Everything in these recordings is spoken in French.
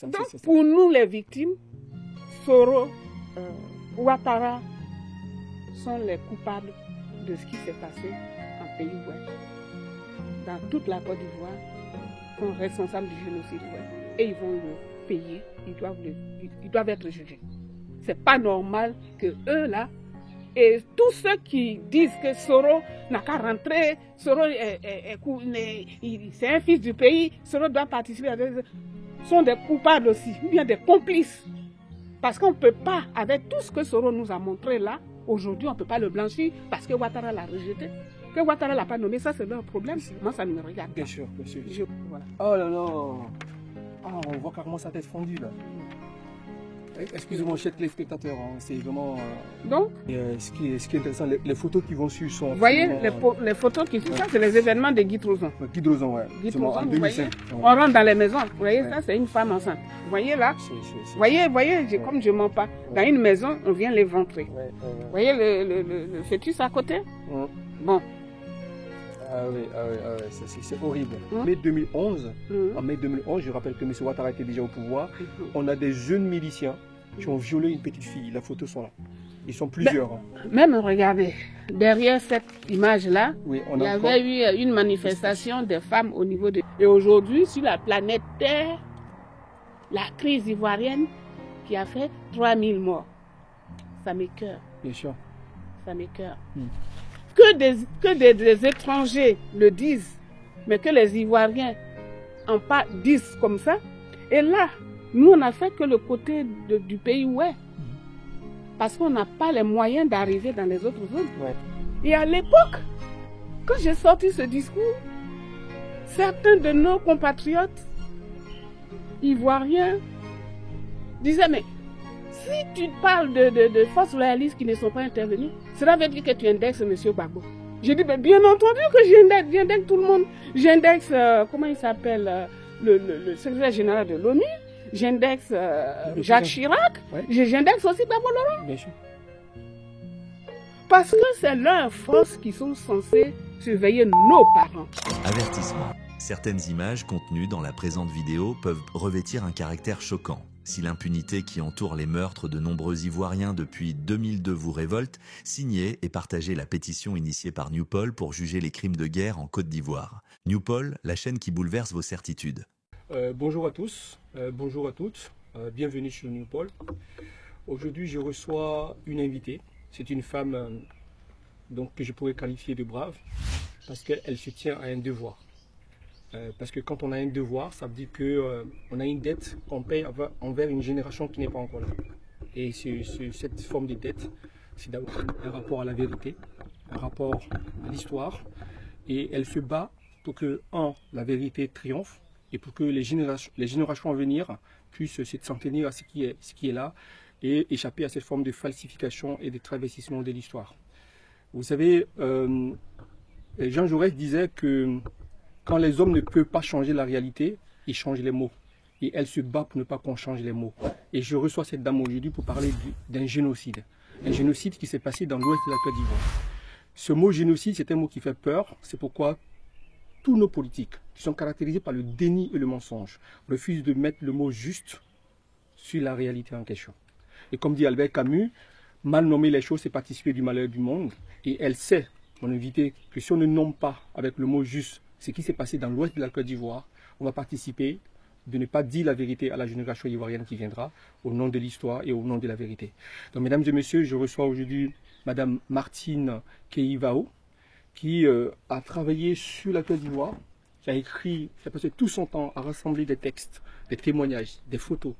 Donc, pour nous les victimes, Soro, Ouattara sont les coupables de ce qui s'est passé en pays ouest. Dans toute la Côte d'Ivoire, ils sont responsables du génocide ouest. Et ils vont le payer, ils doivent être jugés. C'est pas normal que eux là, et tous ceux qui disent que Soro n'a qu'à rentrer, Soro c'est un fils du pays, Soro doit participer à sont des coupables aussi, ou bien des complices. Parce qu'on ne peut pas, avec tout ce que Soro nous a montré là, aujourd'hui on ne peut pas le blanchir parce que Ouattara l'a rejeté. Que Ouattara ne l'a pas nommé, ça c'est leur problème. Moi ça ne me regarde pas. Bien sûr, bien sûr. Voilà. Oh là là. Ah, on voit carrément sa tête fondue là. Excusez-moi, chers téléspectateurs, hein, c'est vraiment. Donc, ce qui est intéressant, les photos qui vont suivre sont. Vous voyez les photos qui suivent, ça c'est les événements de Guy Trozon. Guy Trozon, ouais. Guy Trozon, en vous 2005. voyez, on rentre dans les maisons. Vous voyez, Ouais. ça c'est une femme enceinte. Vous voyez là, voyez, comme je mens pas. Dans une maison, on vient l'éventrer. Vous voyez le fœtus à côté. Bon. Ah oui, c'est horrible. Mai 2011, en mai 2011, je rappelle que M. Ouattara était déjà au pouvoir, on a des jeunes miliciens qui ont violé une petite fille. Les photos sont là. Ils sont plusieurs. Hein. Même regardez, derrière cette image-là, Oui, il y avait eu une manifestation des femmes au niveau de... Et aujourd'hui, sur la planète Terre, la crise ivoirienne qui a fait 3000 morts. Ça m'écoeure. Bien sûr. Ça m'écoeure. Que des étrangers le disent, mais que les Ivoiriens en pas disent comme ça. Et là, nous, on n'a fait que le côté du pays ouest. Parce qu'on n'a pas les moyens d'arriver dans les autres zones. Ouais. Et à l'époque, quand j'ai sorti ce discours, certains de nos compatriotes ivoiriens disaient, mais si tu parles de forces loyalistes qui ne sont pas intervenues, cela veut dire que tu indexes M. Gbagbo. J'ai dit, bien entendu que j'indexe tout le monde. J'indexe, comment il s'appelle, le secrétaire général de l'ONU. J'indexe Jacques Chirac. Ouais. J'indexe aussi Gbagbo Laurent. Bien sûr. Parce que c'est leurs forces qui sont censées surveiller nos parents. Avertissement. Certaines images contenues dans la présente vidéo peuvent revêtir un caractère choquant. Si l'impunité qui entoure les meurtres de nombreux Ivoiriens depuis 2002 vous révolte, signez et partagez la pétition initiée par Newpol pour juger les crimes de guerre en Côte d'Ivoire. Newpol, la chaîne qui bouleverse vos certitudes. Bonjour à tous, bonjour à toutes, bienvenue sur Newpol. Aujourd'hui, je reçois une invitée. C'est une femme donc, que je pourrais qualifier de brave parce qu'elle se tient à un devoir. Parce que quand on a un devoir, ça veut dire qu'on a une dette qu'on paye envers une génération qui n'est pas encore là. Et cette forme de dette, c'est d'avoir un rapport à la vérité, un rapport à l'histoire. Et elle se bat pour que, la vérité triomphe et pour que les générations à venir puissent s'en tenir à ce qui est là et échapper à cette forme de falsification et de travestissement de l'histoire. Vous savez, Jean Jaurès disait que quand les hommes ne peuvent pas changer la réalité, ils changent les mots. Et elle se bat pour ne pas qu'on change les mots. Et je reçois cette dame aujourd'hui pour parler d'un génocide. Un génocide qui s'est passé dans l'ouest de la Côte d'Ivoire. Ce mot génocide, c'est un mot qui fait peur. C'est pourquoi tous nos politiques, qui sont caractérisés par le déni et le mensonge, refusent de mettre le mot juste sur la réalité en question. Et comme dit Albert Camus, mal nommer les choses, c'est participer du malheur du monde. Et elle sait, mon invité, que si on ne nomme pas avec le mot juste ce qui s'est passé dans l'ouest de la Côte d'Ivoire, on va participer de ne pas dire la vérité à la génération ivoirienne qui viendra, au nom de l'histoire et au nom de la vérité. Donc, mesdames et messieurs, je reçois aujourd'hui Madame Martine Keïvao, qui a travaillé sur la Côte d'Ivoire, qui a passé tout son temps à rassembler des textes, des témoignages, des photos.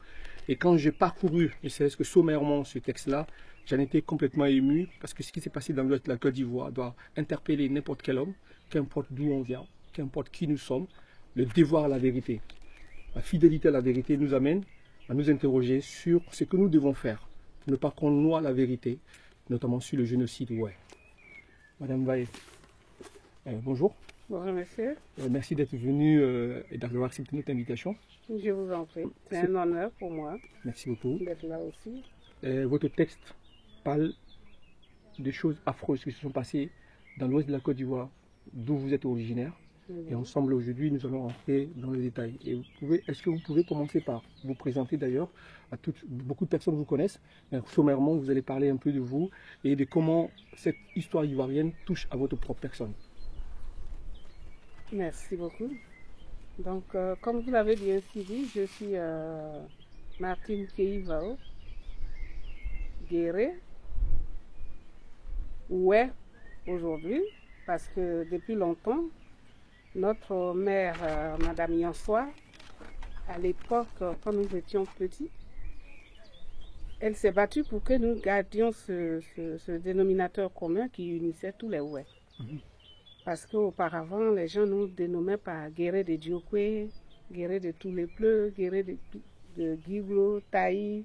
Et quand j'ai parcouru, et c'est ce que sommairement ce texte-là, j'en étais complètement ému, parce que ce qui s'est passé dans l'ouest de la Côte d'Ivoire doit interpeller n'importe quel homme, qu'importe d'où on vient, qu'importe qui nous sommes. Le devoir à la vérité, la fidélité à la vérité nous amène à nous interroger sur ce que nous devons faire pour ne pas qu'on noie la vérité, notamment sur le génocide. Ouais. Madame Vaïe, bonjour. Bonjour monsieur. Merci d'être venu et d'avoir accepté notre invitation. Je vous en prie. C'est un honneur pour moi. Merci beaucoup. D'être là aussi. Votre texte parle de choses affreuses qui se sont passées dans l'ouest de la Côte d'Ivoire, d'où vous êtes originaire. Et ensemble, aujourd'hui, nous allons entrer dans le détail. Et est-ce que vous pouvez commencer par vous présenter d'ailleurs à beaucoup de personnes vous connaissent. Sommairement, vous allez parler un peu de vous et de comment cette histoire ivoirienne touche à votre propre personne. Merci beaucoup. Donc, comme vous l'avez bien dit, je suis Martine Keivao Guéré. Ouais, aujourd'hui, parce que depuis longtemps, notre mère, Madame Yansoa, à l'époque, quand nous étions petits, elle s'est battue pour que nous gardions ce dénominateur commun qui unissait tous les ouais. Parce qu'auparavant, les gens nous dénommaient par Guéré de Diokwe, Guéré de tous les pleux, Guéré de Guiglo, Taï,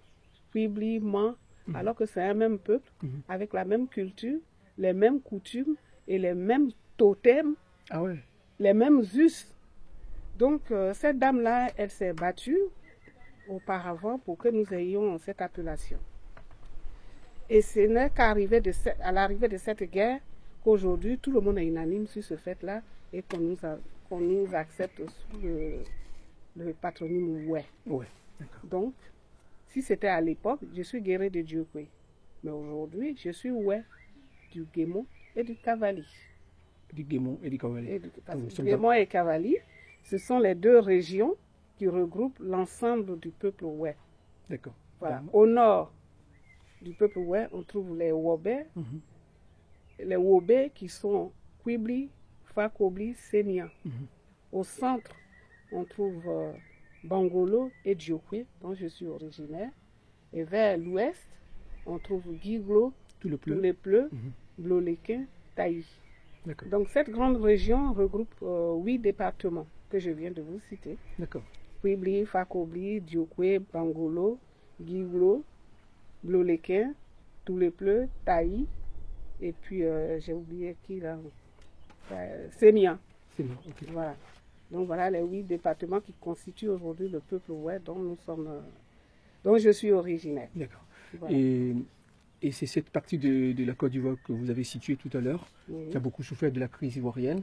Quibli, Man, alors que c'est un même peuple, avec la même culture, les mêmes coutumes et les mêmes totems, les mêmes us. Donc, cette dame-là, elle s'est battue auparavant pour que nous ayons cette appellation. Et ce n'est qu'à l'arrivée de cette guerre qu'aujourd'hui, tout le monde est unanime sur ce fait-là et qu'on nous accepte sous le patronyme Oué. Donc, si c'était à l'époque, je suis Guéré de Diokwe. Mais aujourd'hui, je suis Oué du Guémon et du Cavali. Du Guémon et du Cavali. Guémon et Cavali, ce sont les deux régions qui regroupent l'ensemble du peuple Oué. D'accord. Voilà. Au nord du peuple Oué, on trouve les Wobé. Les Wobé qui sont Quibli, Fakobli, Sénia. Au centre, on trouve Bangolo et Diokwe, dont je suis originaire. Et vers l'ouest, on trouve Guiglo, tous les pleux, Bloléquin, Taï. Donc cette grande région regroupe 8 départements que je viens de vous citer. Quibli, Fakobli, Diokwe, Bangolo, Guiglo, Bloléquin, tous les pleux, Taï. Et puis, j'ai oublié qui là. Sénia. Voilà. Donc, voilà les 8 départements qui constituent aujourd'hui le peuple Oué dont je suis originaire. D'accord. Voilà. Et c'est cette partie de la Côte d'Ivoire que vous avez située tout à l'heure, qui a beaucoup souffert de la crise ivoirienne.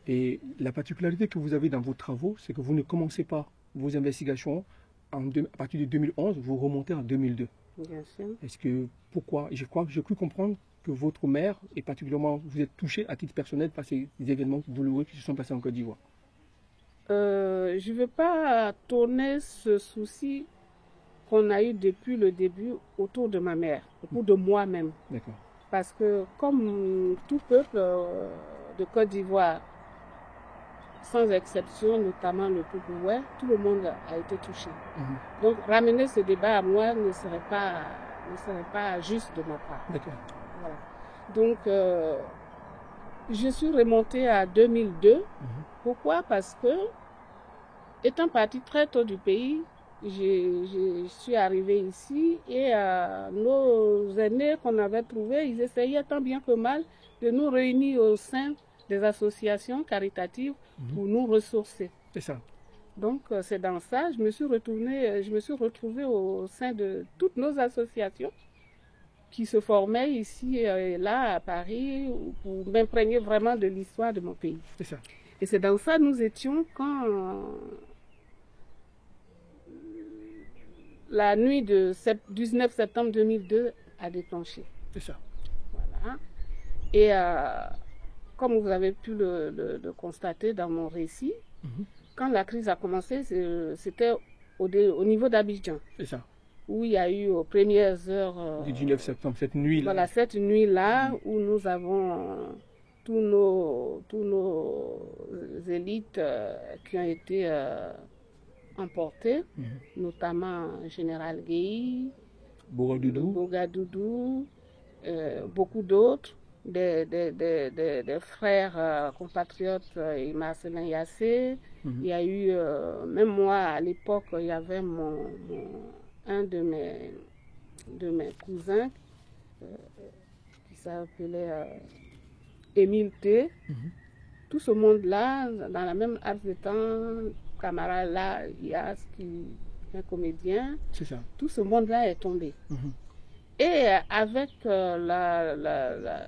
Et la particularité que vous avez dans vos travaux, c'est que vous ne commencez pas vos investigations à partir de 2011, vous remontez en 2002. Bien sûr. Pourquoi? Je cru comprendre que votre mère, et particulièrement, vous êtes touché à titre personnel par ces événements douloureux qui se sont passés en Côte d'Ivoire. Je ne veux pas tourner ce souci qu'on a eu depuis le début autour de ma mère, autour de moi-même. D'accord. Parce que comme tout peuple de Côte d'Ivoire, sans exception, notamment le peuple Oué, tout le monde a été touché. Donc ramener ce débat à moi ne serait pas juste de ma part. D'accord. Voilà. Donc, je suis remontée à 2002. Pourquoi? Parce que, étant partie très tôt du pays, je suis arrivée ici et nos aînés qu'on avait trouvés, ils essayaient tant bien que mal de nous réunir au sein des associations caritatives pour nous ressourcer. C'est ça. Donc, c'est dans ça, je me suis retrouvée au sein de toutes nos associations qui se formaient ici et là à Paris pour m'imprégner vraiment de l'histoire de mon pays. C'est ça. Et c'est dans ça nous étions quand la nuit de 19 septembre 2002 a déclenché. C'est ça. Voilà. Et comme vous avez pu le constater dans mon récit, quand la crise a commencé, c'était au niveau d'Abidjan. C'est ça. Où il y a eu aux premières heures du 19 septembre, cette nuit-là. Voilà, cette nuit-là où nous avons tous nos élites qui ont été emportées, notamment Général Guéhi, Bogadoudou, beaucoup d'autres, des frères compatriotes et Marcelin Yassé. Il y a eu, même moi à l'époque, il y avait un de mes cousins qui s'appelait Émile T. Tout ce monde-là, dans la même arche de temps, camarade là, Yas, qui est un comédien, c'est ça. Tout ce monde-là est tombé. Et avec la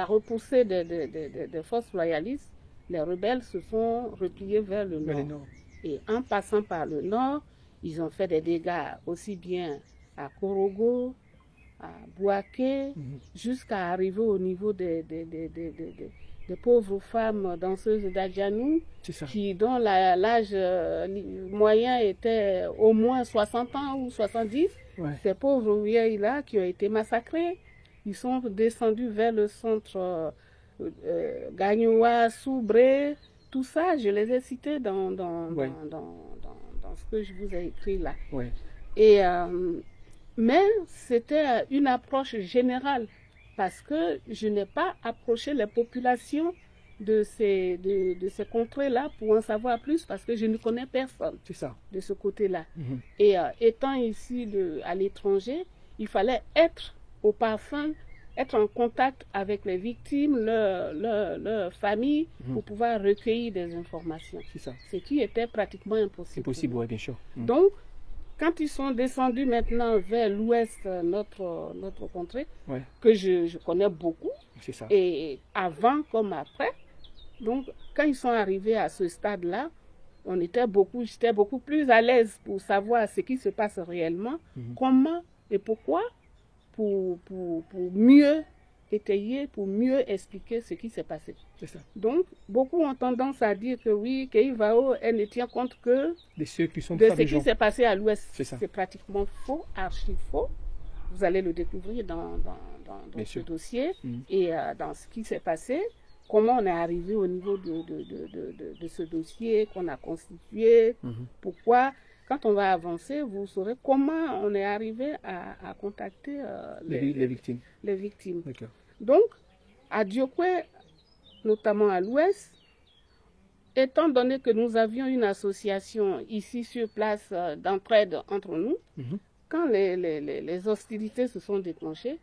repoussée des forces royalistes, les rebelles se sont repliés vers le nord. Et en passant par le nord, ils ont fait des dégâts aussi bien à Korogo, à Bouaké, jusqu'à arriver au niveau des pauvres femmes danseuses d'Adjanou, dont l'âge moyen était au moins 60 ans ou 70. Ces pauvres vieilles-là qui ont été massacrées, ils sont descendus vers le centre Gagnoua, Soubré, tout ça, je les ai cités dans ce que je vous ai écrit là. Et, mais c'était une approche générale, parce que je n'ai pas approché les populations de ces contrées-là pour en savoir plus, parce que je ne connais personne de ce côté-là. Et étant ici à l'étranger, il fallait être au parfum, être en contact avec les victimes, leur famille, pour pouvoir recueillir des informations. Ce qui était pratiquement impossible. Impossible, oui, bien sûr. Donc, quand ils sont descendus maintenant vers l'ouest, notre contrée, que je connais beaucoup, et avant comme après, donc quand ils sont arrivés à ce stade-là, j'étais beaucoup plus à l'aise pour savoir ce qui se passe réellement, comment et pourquoi, pour mieux étayer, pour mieux expliquer ce qui s'est passé. Donc, beaucoup ont tendance à dire que oui, Keïvao, elle ne tient compte que de ce qui s'est passé à l'ouest. C'est pratiquement faux, archi faux. Vous allez le découvrir dans ce dossier et dans ce qui s'est passé, comment on est arrivé au niveau de ce dossier qu'on a constitué, pourquoi. Quand on va avancer, vous saurez comment on est arrivé à contacter les victimes. Donc, à Diokwe, notamment à l'ouest, étant donné que nous avions une association ici sur place d'entraide entre nous, quand les hostilités se sont déclenchées,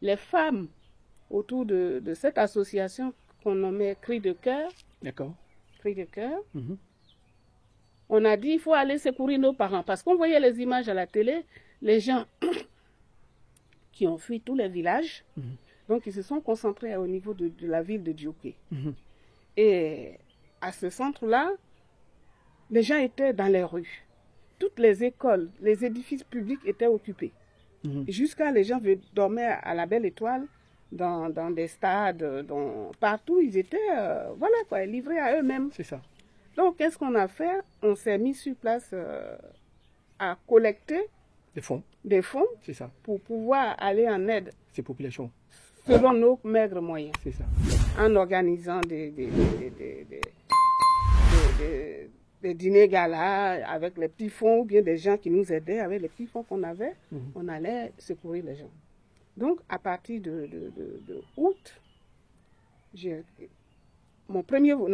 les femmes autour de cette association qu'on nommait Cris de cœur, on a dit il faut aller secourir nos parents, parce qu'on voyait les images à la télé, les gens qui ont fui tous les villages, donc ils se sont concentrés au niveau de la ville de Diokwe. Et à ce centre-là, les gens étaient dans les rues. Toutes les écoles, les édifices publics étaient occupés. Jusqu'à les gens dormaient à la Belle Étoile, dans des stades, partout, ils étaient livrés à eux-mêmes. Donc, qu'est-ce qu'on a fait? On s'est mis sur place à collecter des fonds pour pouvoir aller en aide ces populations selon nos maigres moyens. En organisant des dîners galas avec les petits fonds ou bien des gens qui nous aidaient avec les petits fonds qu'on avait, on allait secourir les gens. Donc, à partir de août,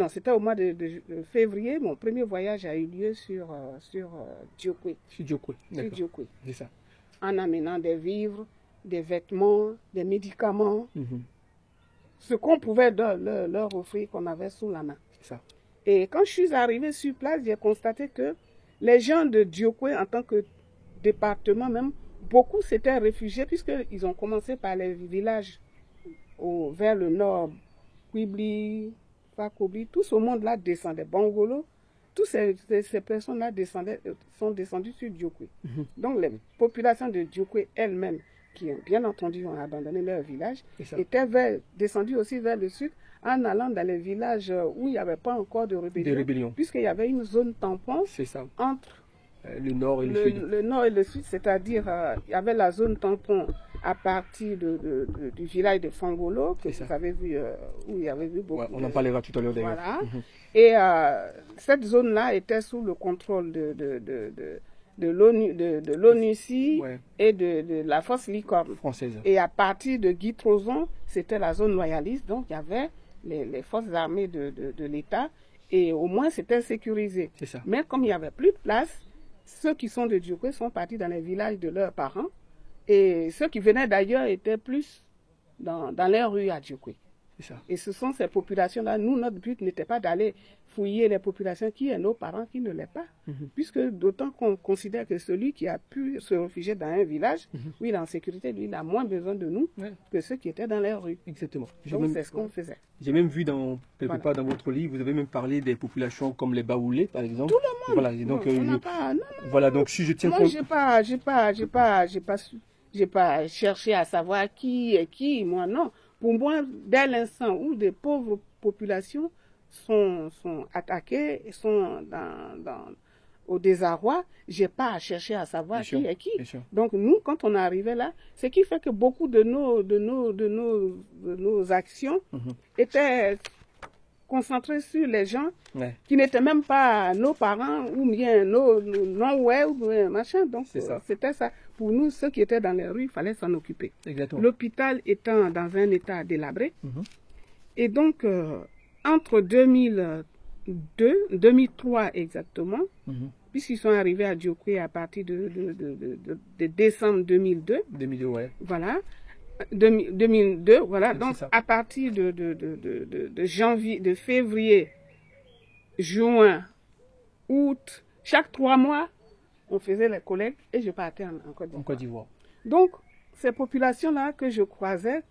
c'était au mois de février, mon premier voyage a eu lieu sur Diokwe. C'est ça. En amenant des vivres, des vêtements, des médicaments, ce qu'on pouvait leur offrir, qu'on avait sous la main. Et quand je suis arrivée sur place, j'ai constaté que les gens de Diokwe, en tant que département même, beaucoup s'étaient réfugiés, puisqu'ils ont commencé par les villages vers le nord, Kwibli, Fakobli, tout ce monde-là descendait, Bangolo, toutes ces personnes-là sont descendues sur Diokwe. Donc les populations de Diokwe elles-mêmes, qui bien entendu ont abandonné leur village, étaient descendues aussi vers le sud, en allant dans les villages où il n'y avait pas encore de rébellion. Puisqu'il y avait une zone tampon entre le nord et le sud. Le nord et le sud, c'est-à-dire il y avait la zone tampon à partir du village de Fangolo, que vous avez vu, où il y avait vu beaucoup. On en parlera tout à l'heure d'ailleurs. Voilà. Et cette zone-là était sous le contrôle de l'ONUCI et de la force Licorne française. Et à partir de Guy Trozon, c'était la zone loyaliste, donc il y avait les forces armées de l'État, et au moins c'était sécurisé. Mais comme il n'y avait plus de place, ceux qui sont de Diokwe sont partis dans les villages de leurs parents, et ceux qui venaient d'ailleurs étaient plus dans les rues à Diokwe. C'est ça. Et ce sont ces populations-là. Nous, notre but n'était pas d'aller fouiller les populations qui est nos parents qui ne l'est pas. Puisque d'autant qu'on considère que celui qui a pu se réfugier dans un village, où il est en sécurité, lui, il a moins besoin de nous que ceux qui étaient dans les rues. Exactement. Donc c'est ce qu'on faisait. J'ai même vu quelque part dans votre livre, vous avez même parlé des populations comme les Baoulés, par exemple. Tout le monde. Voilà. Et donc, Non, voilà. Donc si je tiens moi, compte. j'ai pas cherché à savoir qui est qui. Moi, non. Pour moi, dès l'instant où des pauvres populations sont attaquées, sont au désarroi, j'ai pas à chercher à savoir qui est qui. Donc nous, quand on est arrivé là, ce qui fait que beaucoup de nos actions étaient concentrées sur les gens qui n'étaient même pas nos parents ou bien nos non-ouais ou bien machin. Donc c'était ça. Pour nous, ceux qui étaient dans les rues, il fallait s'en occuper. L'hôpital étant dans un état délabré. Et donc, entre 2003 exactement, puisqu'ils sont arrivés à Djokwe à partir de décembre 2002. 2002, ouais. Voilà. 2002, voilà. Donc, à partir de janvier, de février, juin, août, chaque 3 mois, on faisait les collectes et je partais en Côte d'Ivoire. Donc, ces populations-là que je croisais,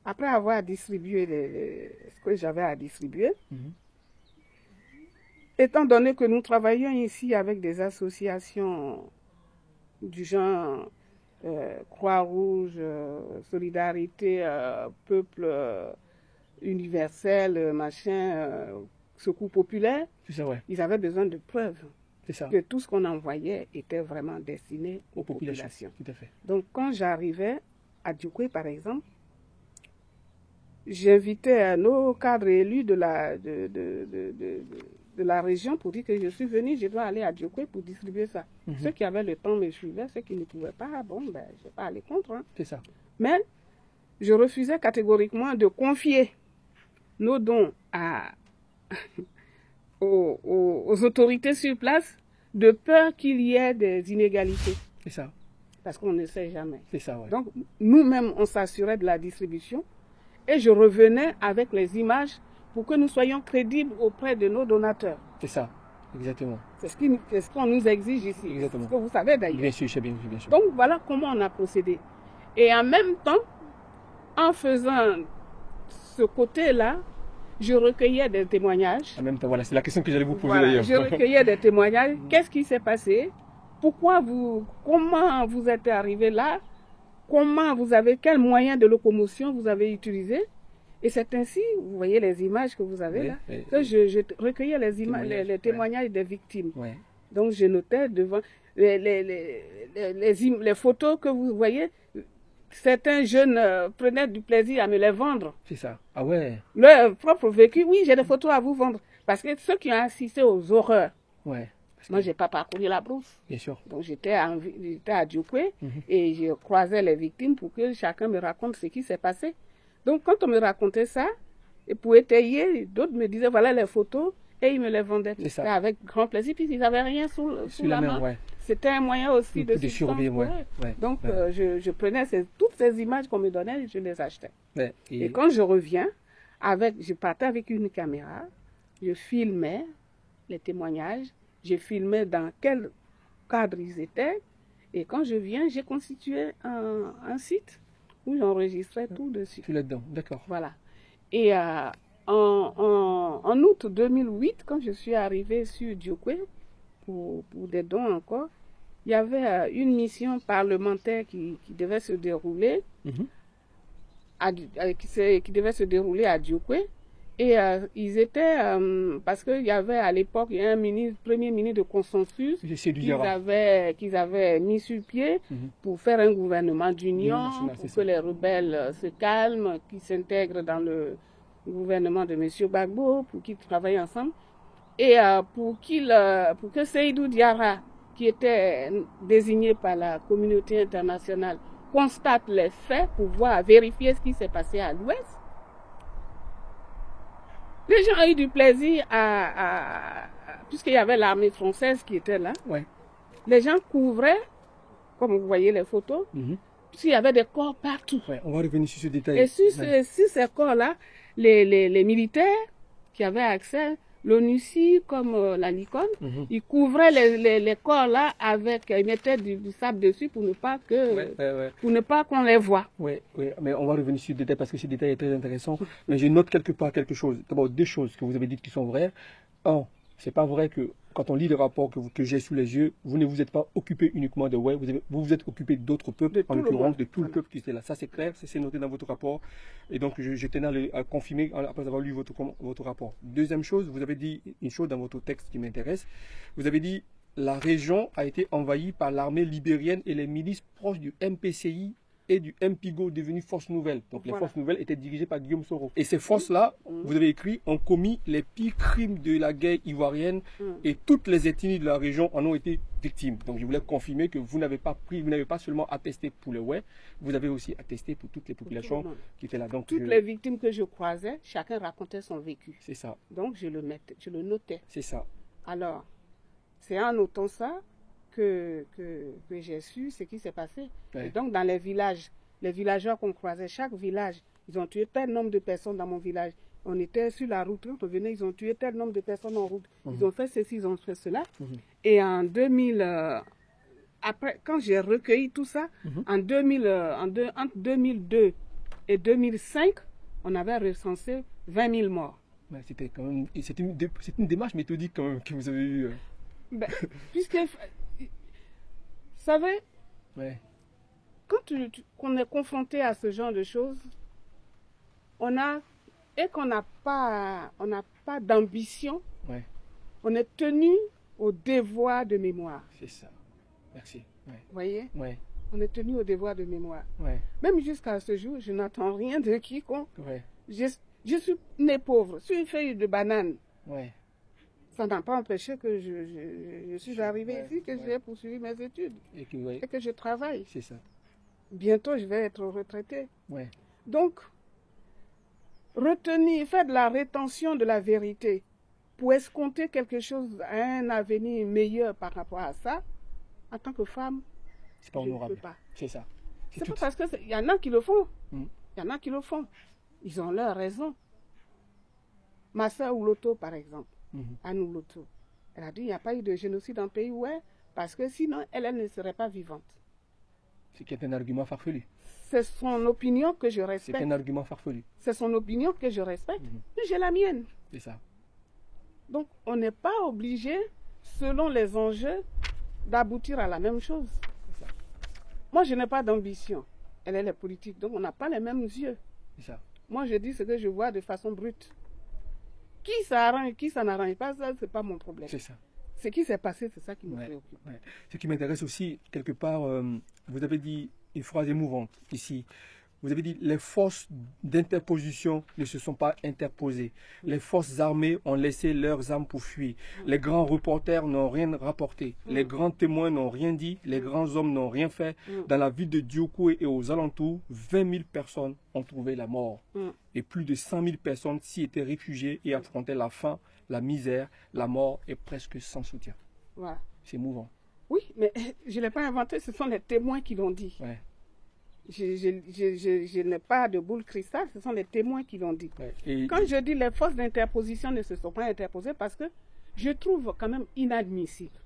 après avoir distribué ce que j'avais à distribuer, étant donné que nous travaillions ici avec des associations du genre Croix-Rouge, Solidarité, Peuple Universel, Secours Populaire, ils avaient besoin de preuves. Que tout ce qu'on envoyait était vraiment destiné aux populations. Tout à fait. Donc, quand j'arrivais à Djokwe, par exemple, j'invitais nos cadres élus de la région pour dire que je suis venu, je dois aller à Djokwe pour distribuer ça. Ceux qui avaient le temps me suivaient, ceux qui ne pouvaient pas, bon, ben, je ne vais pas aller contre. Hein. C'est ça. Mais je refusais catégoriquement de confier nos dons aux autorités sur place, de peur qu'il y ait des inégalités. C'est ça. Parce qu'on ne sait jamais. C'est ça, ouais. Donc, nous-mêmes, on s'assurait de la distribution et je revenais avec les images pour que nous soyons crédibles auprès de nos donateurs. C'est ça, exactement. C'est ce qu'on nous exige ici. Exactement. Ce que vous savez d'ailleurs. Bien sûr, bien sûr. Donc, voilà comment on a procédé. Et en même temps, en faisant ce côté-là, je recueillais des témoignages. En même temps, voilà, c'est la question que j'allais vous poser d'ailleurs. Je recueillais des témoignages. Qu'est-ce qui s'est passé? Comment vous êtes arrivé là? Quels moyens de locomotion vous avez utilisé? Et c'est ainsi, vous voyez les images que vous avez là, que je recueillais les témoignages des victimes. Donc je notais devant les photos que vous voyez. Certains jeunes prenaient du plaisir à me les vendre. C'est ça. Ah ouais. Leur propre vécu, oui, j'ai des photos à vous vendre. Parce que ceux qui ont assisté aux horreurs, moi, je n'ai pas parcouru la brousse. Bien sûr. Donc, j'étais à Djokwe et je croisais les victimes pour que chacun me raconte ce qui s'est passé. Donc, quand on me racontait ça, et pour étayer, d'autres me disaient, voilà les photos, et ils me les vendaient. C'était avec grand plaisir, puisqu'ils n'avaient rien sous la main. C'était un moyen aussi de survivre. Donc, je prenais toutes ces images qu'on me donnait et je les achetais. Et quand je reviens, je partais avec une caméra, je filmais les témoignages, je filmais dans quel cadre ils étaient. Et quand je viens, j'ai constitué un site où j'enregistrais tout dessus. Tout là-dedans, d'accord. Voilà. Et en août 2008, quand je suis arrivée sur Djokwe, pour des dons encore, il y avait une mission parlementaire qui devait se dérouler, qui devait se dérouler à Djokwe. Et ils étaient, parce qu'il y avait à l'époque un premier ministre de consensus qu'ils avaient mis sur pied pour faire un gouvernement d'union, pour que les rebelles se calment, qu'ils s'intègrent dans le gouvernement de M. Gbagbo, pour qu'ils travaillent ensemble. Et pour que Seydou Diarra, qui était désigné par la communauté internationale, constate les faits pour vérifier ce qui s'est passé à l'Ouest. Les gens ont eu du plaisir puisqu'il y avait l'armée française qui était là. Les gens couvraient, comme vous voyez les photos, s'il y avait des corps partout. Ouais, on va revenir sur ce détail. Et sur, Ouais. sur ces corps-là, les militaires qui avaient accès, l'ONUCI comme la Nikon, ils couvraient les corps-là avec, ils mettaient du sable dessus pour ne pas pour ne pas qu'on les voie. Oui, mais on va revenir sur ce détail parce que ce détail est très intéressant. Mais je note quelque part quelque chose. D'abord, deux choses que vous avez dites qui sont vraies. Un, c'est pas vrai que quand on lit le rapport que j'ai sous les yeux, vous ne vous êtes pas occupé uniquement de ouais, vous vous êtes occupé d'autres peuples, en l'occurrence de tout le peuple qui était là. Ça c'est clair, c'est noté dans votre rapport. Et donc je tenais à confirmer après avoir lu votre rapport. Deuxième chose, vous avez dit une chose dans votre texte qui m'intéresse. Vous avez dit la région a été envahie par l'armée libérienne et les milices proches du MPCI et du MPIGO devenu Force Nouvelle. Donc les Forces Nouvelles étaient dirigées par Guillaume Soro. Et ces forces-là, vous avez écrit, ont commis les pires crimes de la guerre ivoirienne et toutes les ethnies de la région en ont été victimes. Donc je voulais confirmer que vous n'avez pas seulement attesté pour les ouais, vous avez aussi attesté pour toutes les populations qui étaient là. Donc toutes les victimes que je croisais, chacun racontait son vécu. C'est ça. Donc je le notais. C'est ça. Alors, c'est en notant ça que j'ai su ce qui s'est passé. Ouais. Et donc, dans les villageois qu'on croisait, chaque village, ils ont tué tel nombre de personnes dans mon village. On était sur la route, quand on venait, ils ont tué tel nombre de personnes en route. Ils ont fait ceci, ils ont fait cela. Et en 2000, après, quand j'ai recueilli tout ça, entre 2002 et 2005, on avait recensé 20 000 morts. C'était quand même, c'est une démarche méthodique quand même que vous avez eue. Ben, puisque, vous savez, quand on est confronté à ce genre de choses, qu'on n'a pas d'ambition, on est tenu au devoir de mémoire. C'est ça. Merci. Vous voyez? On est tenu au devoir de mémoire. Même jusqu'à ce jour, je n'attends rien de quiconque. Je suis né pauvre, sur une feuille de banane. Ça n'a pas empêché que je suis arrivé ici, que j'ai poursuivi mes études et que je travaille. C'est ça. Bientôt, je vais être retraité. Donc, faire de la rétention de la vérité pour escompter quelque chose, un avenir meilleur par rapport à ça, en tant que femme, c'est pas honorable. Je ne peux pas. C'est ça. C'est pas parce qu'il y en a qui le font. Il y en a qui le font. Ils ont leur raison. Ma soeur Ouloto, par exemple, Anne Ouloto, elle a dit qu'il n'y a pas eu de génocide dans le pays, parce que sinon, elle ne serait pas vivante. Ce qui est un argument farfelu. C'est son opinion que je respecte. C'est un argument farfelu. C'est son opinion que je respecte, mais j'ai la mienne. C'est ça. Donc, on n'est pas obligé, selon les enjeux, d'aboutir à la même chose. C'est ça. Moi, je n'ai pas d'ambition. Elle est politique, donc on n'a pas les mêmes yeux. C'est ça. Moi, je dis ce que je vois de façon brute. Qui ça arrange, qui ça n'arrange pas, ça, c'est pas mon problème. C'est ça. Ce qui s'est passé, c'est ça qui me préoccupe. Ce qui m'intéresse aussi, quelque part, vous avez dit une phrase émouvante ici. Vous avez dit les forces d'interposition ne se sont pas interposées. Les forces armées ont laissé leurs armes pour fuir. Les grands reporters n'ont rien rapporté. Les grands témoins n'ont rien dit. Les grands hommes n'ont rien fait. Dans la ville de Diokoué et aux alentours, 20 000 personnes ont trouvé la mort. Et plus de 100 000 personnes s'y étaient réfugiées et affrontaient la faim, la misère, la mort et presque sans soutien. Voilà. C'est émouvant. Oui, mais je ne l'ai pas inventé, ce sont les témoins qui l'ont dit. Je n'ai pas de boule cristal, ce sont les témoins qui l'ont dit. Quand je dis les forces d'interposition ne se sont pas interposées, parce que je trouve quand même inadmissible.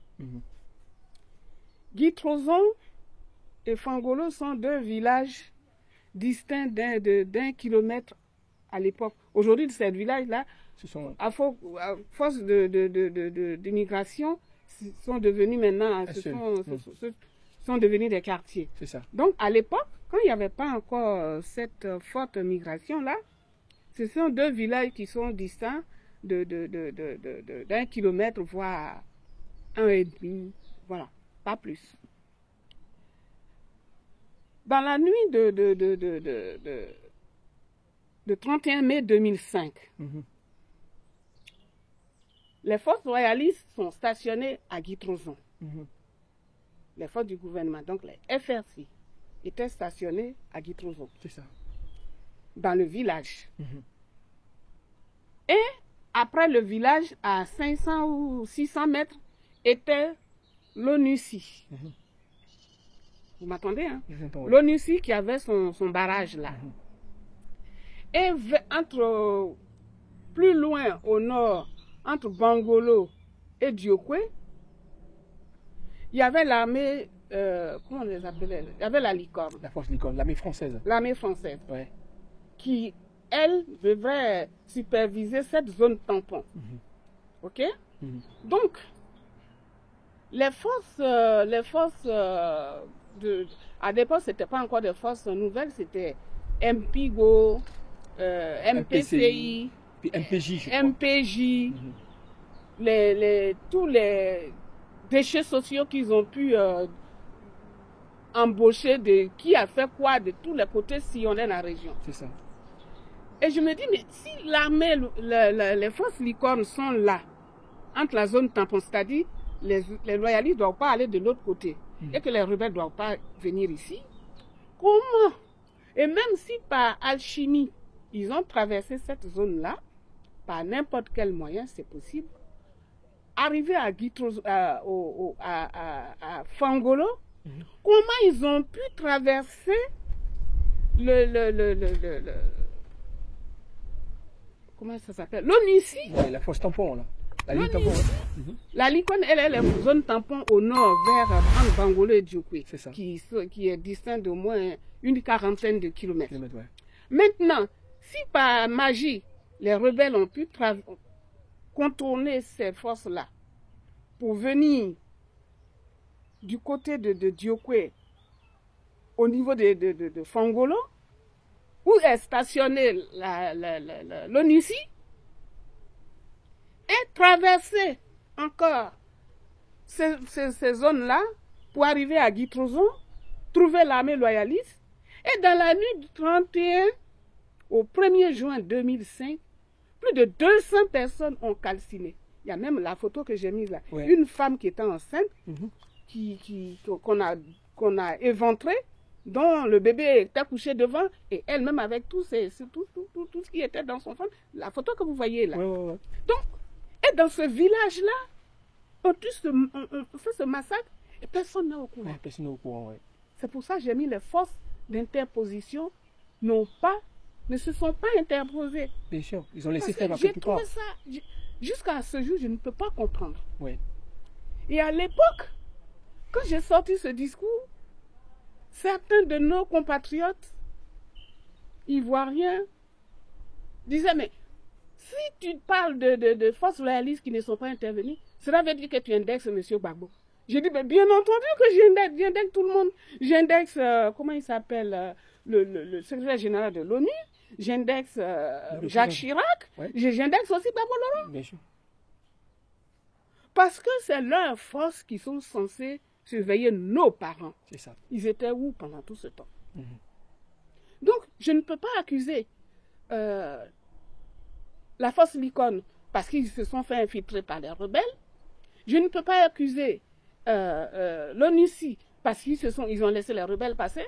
Guy Trozon et Fangolo sont deux villages distincts d'un kilomètre à l'époque. Aujourd'hui, ces villages-là, à force d'immigration, sont devenus maintenant, sont devenus des quartiers. C'est ça. Donc, à l'époque, quand il n'y avait pas encore cette forte migration-là, ce sont deux villages qui sont distincts d'un kilomètre, voire 1,5, voilà, pas plus. Dans la nuit de 31 mai 2005, les forces royalistes sont stationnées à Guy Trozon. Les forces du gouvernement, donc les FRC, étaient stationnées à Guy Trozon. C'est ça. Dans le village. Et après le village, à 500 ou 600 mètres, était l'ONUCI. Vous m'entendez, hein? Oui. L'ONUCI qui avait son barrage là. Et plus loin au nord, entre Bangolo et Diokwe, il y avait l'armée, comment on les appelait? Il y avait la licorne. La force licorne, l'armée française. L'armée française. Ouais. Qui, elle, devrait superviser cette zone tampon. Ok? Donc, les forces à l'époque, ce n'était pas encore des forces nouvelles, c'était MPIGO, MPCI, puis MPJ, MPJ, tous les déchets sociaux qu'ils ont pu embaucher, qui a fait quoi de tous les côtés sillonner la région. C'est ça. Et je me dis, mais si l'armée, les forces licornes sont là, entre la zone tampon, c'est-à-dire les loyalistes ne doivent pas aller de l'autre côté, et que les rebelles ne doivent pas venir ici, comment? Et même si par alchimie, ils ont traversé cette zone-là, par n'importe quel moyen, c'est possible, arriver à Fangolo, comment ils ont pu traverser comment ça s'appelle? L'ONUCI. Ouais, la force tampon, là. La ligne tampon. La licorne, elle est la zone tampon au nord, vers Bangolo et Diokwe, qui est distant d'au moins une quarantaine de kilomètres. Ouais. Maintenant, si par magie, les rebelles ont pu contourner ces forces-là pour venir du côté de Diokwe, au niveau de Fangolo, où est stationnée l'ONUCI, et traverser encore ces zones-là pour arriver à Guitrozon, trouver l'armée loyaliste. Et dans la nuit du 31 au 1er juin 2005, plus de 200 personnes ont calciné. Il y a même la photo que j'ai mise là. Ouais. Une femme qui était enceinte, qu'on a éventrée, dont le bébé était couché devant, et elle-même avec tout ce qui était dans son ventre. La photo que vous voyez là. Ouais. Donc, et dans ce village-là, on fait ce massacre et personne n'est au courant. Ouais, personne n'est au courant, ouais. C'est pour ça que j'ai mis les forces d'interposition ne se sont pas interposées. Bien sûr, ils ont laissé faire à quelque part. J'ai trouvé ça, jusqu'à ce jour, je ne peux pas comprendre. Ouais. Et à l'époque, quand j'ai sorti ce discours, certains de nos compatriotes ivoiriens disaient, mais si tu parles de forces loyalistes qui ne sont pas intervenues, cela veut dire que tu indexes M. Gbagbo. J'ai dit, bien entendu que j'indexe tout le monde. J'indexe, comment il s'appelle, le secrétaire général de l'ONU. J'indexe Jacques Chirac. Ouais. J'indexe aussi Gbagbo Laurent. Bien sûr. Parce que c'est leurs forces qui sont censées surveiller nos parents. C'est ça. Ils étaient où pendant tout ce temps? Donc, je ne peux pas accuser la force licorne parce qu'ils se sont fait infiltrer par les rebelles. Je ne peux pas accuser l'ONUCI parce qu'ils ont laissé les rebelles passer.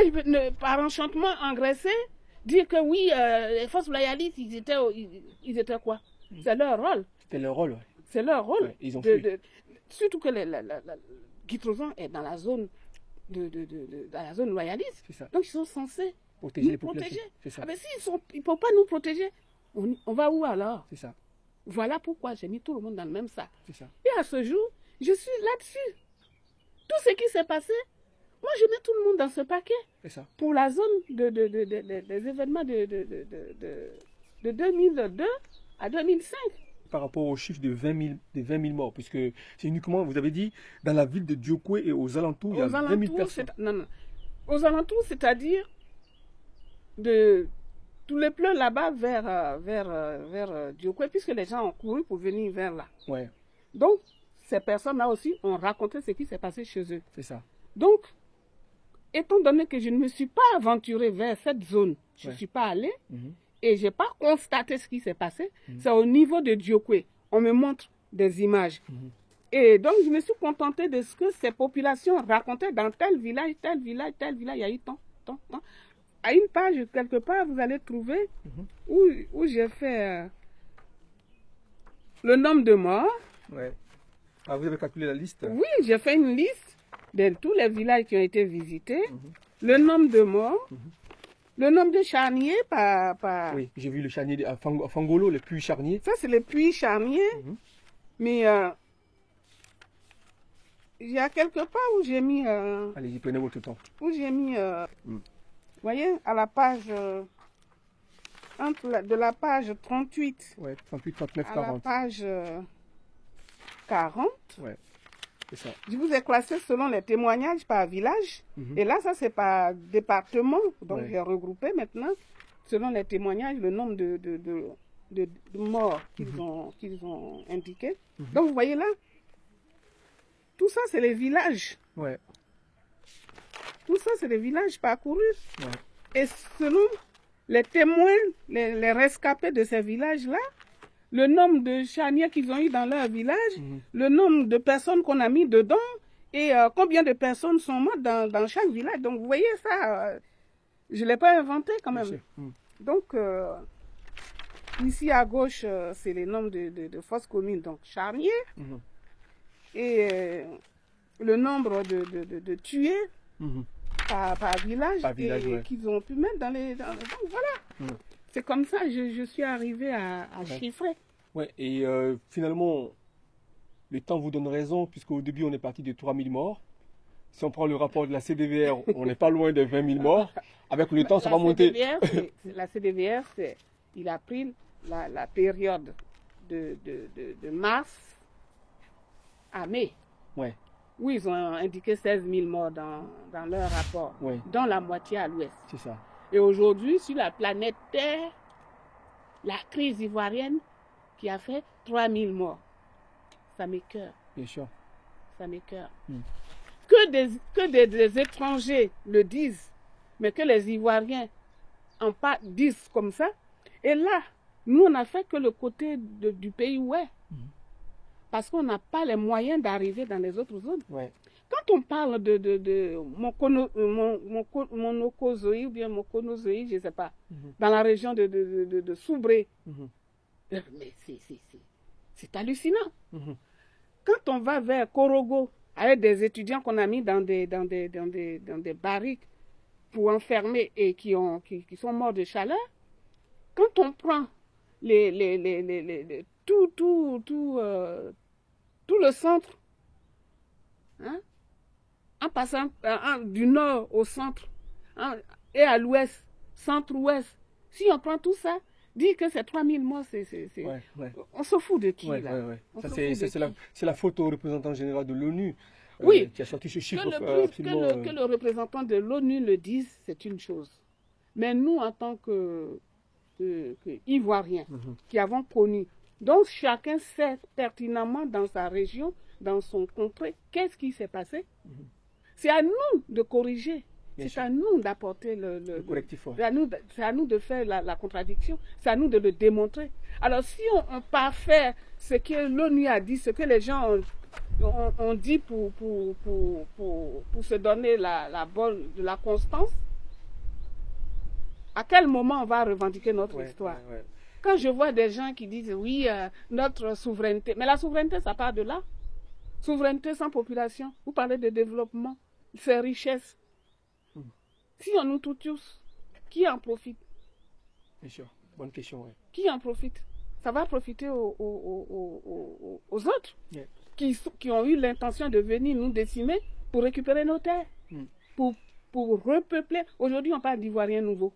Et par enchantement engraissé, dire que oui, les forces loyalistes, ils étaient quoi? C'est leur rôle. C'était leur rôle, ouais. C'est leur rôle. Ouais, ils ont surtout que Guitrozon est dans la zone dans la zone loyaliste. Donc ils sont censés nous protéger. Ça. Ah ben s'ils ne peuvent pas nous protéger, on va où alors? C'est ça. Voilà pourquoi j'ai mis tout le monde dans le même sac. C'est ça. Et à ce jour, je suis là-dessus. Tout ce qui s'est passé, moi je mets tout le monde dans ce paquet. C'est ça. Pour la zone des événements de 2002 à 2005. Par rapport au chiffre de 20 000 morts, puisque c'est uniquement, vous avez dit, dans la ville de Diokwe et aux alentours, il y a 20 000 personnes. Non. Aux alentours, c'est-à-dire de tous les pleurs là-bas vers Diokwe, puisque les gens ont couru pour venir vers là. Ouais. Donc, ces personnes-là aussi ont raconté ce qui s'est passé chez eux. C'est ça. Donc, étant donné que je ne me suis pas aventurée vers cette zone, je ne suis pas allée, et je n'ai pas constaté ce qui s'est passé, c'est au niveau de Diokwe. On me montre des images. Et donc, je me suis contentée de ce que ces populations racontaient dans tel village, il y a eu tant. À une page, quelque part, vous allez trouver où j'ai fait le nombre de morts. Ouais. Ah, vous avez calculé la liste? Oui, j'ai fait une liste. de tous les villages qui ont été visités, le nombre de morts, le nombre de charniers par... Oui, j'ai vu le charnier à Fangolo, le puits charnier. Ça, c'est les puits charniers. Mais il y a quelque part où j'ai mis... Allez-y, prenez votre temps. Où j'ai mis... vous voyez, à la page... de la page 38 Ouais, 38, 39, à 40. la page 40, Ouais, c'est ça. je vous ai classé selon les témoignages par village. Et là, ça, c'est par département. Donc, Ouais. j'ai regroupé maintenant, selon les témoignages, le nombre de morts qu'ils ont indiqués. Donc, vous voyez là, tout ça, c'est les villages. Ouais, Tout ça, c'est les villages parcourus. ouais. Et selon les témoins, les rescapés de ces villages-là, le nombre de charniers qu'ils ont eu dans leur village, le nombre de personnes qu'on a mis dedans, et combien de personnes sont mortes dans chaque village. Donc, vous voyez ça, je ne l'ai pas inventé quand même. Bien sûr. Donc, ici à gauche, c'est les nombres de fosses communes, donc charniers, et le nombre de tués par village, Par village, ouais. qu'ils ont pu mettre dans les... donc, voilà. C'est comme ça que je suis arrivé à chiffrer. Ouais, et finalement, le temps vous donne raison, puisqu'au début, on est parti de 3000 morts. Si on prend le rapport de la CDVR, on n'est pas loin de 20 000 morts. Avec le temps, ça va monter. La CDVR, il a pris la période de mars à mai. Ouais, Où ils ont indiqué 16 000 morts dans leur rapport, ouais, dont la moitié à l'ouest. c'est ça. Et aujourd'hui, sur la planète Terre, la crise ivoirienne qui a fait 3 000 morts. Ça m'écoeure, Bien sûr. ça m'écoeure. Que des étrangers le disent, mais que les Ivoiriens en disent comme ça. Et là, nous, on n'a fait que le côté du pays où est. Parce qu'on n'a pas les moyens d'arriver dans les autres zones. Ouais. Quand on parle de monocozoïde ou bien moconozoïde, je ne sais pas, dans la région de Soubré, mais c'est hallucinant. Quand on va vers Korogo, avec des étudiants qu'on a mis dans des barriques pour enfermer et qui sont morts de chaleur, quand on prend tout le centre, hein, en passant du nord au centre, hein, et à l'ouest, centre-ouest, si on prend tout ça, dire que c'est 3000 morts, Ouais, ouais. on se fout de qui, Ouais, là? ouais, ouais. On Ça, se fout de c'est la faute au représentant général de l'ONU Oui. qui a sorti ce chiffre. Que le représentant de l'ONU le dise, c'est une chose. Mais nous, en tant que Ivoiriens, qui avons connu, donc chacun sait pertinemment dans sa région, dans son contrée, qu'est-ce qui s'est passé. C'est à nous de corriger. C'est à nous d'apporter le correctif. Ouais. C'est à nous de faire la contradiction. C'est à nous de le démontrer. Alors, si on part faire ce que l'ONU a dit, ce que les gens ont dit pour se donner de la constance, à quel moment on va revendiquer notre histoire? Ouais, ouais. Quand je vois des gens qui disent, oui, notre souveraineté, mais la souveraineté, ça part de là. Souveraineté sans population, vous parlez de développement, c'est richesse. Si on nous tue tous, qui en profite? Bien sûr, bonne question. Ouais. Qui en profite? Ça va profiter aux autres qui ont eu l'intention de venir nous décimer pour récupérer nos terres, pour repeupler. Aujourd'hui, on parle d'Ivoiriens nouveaux.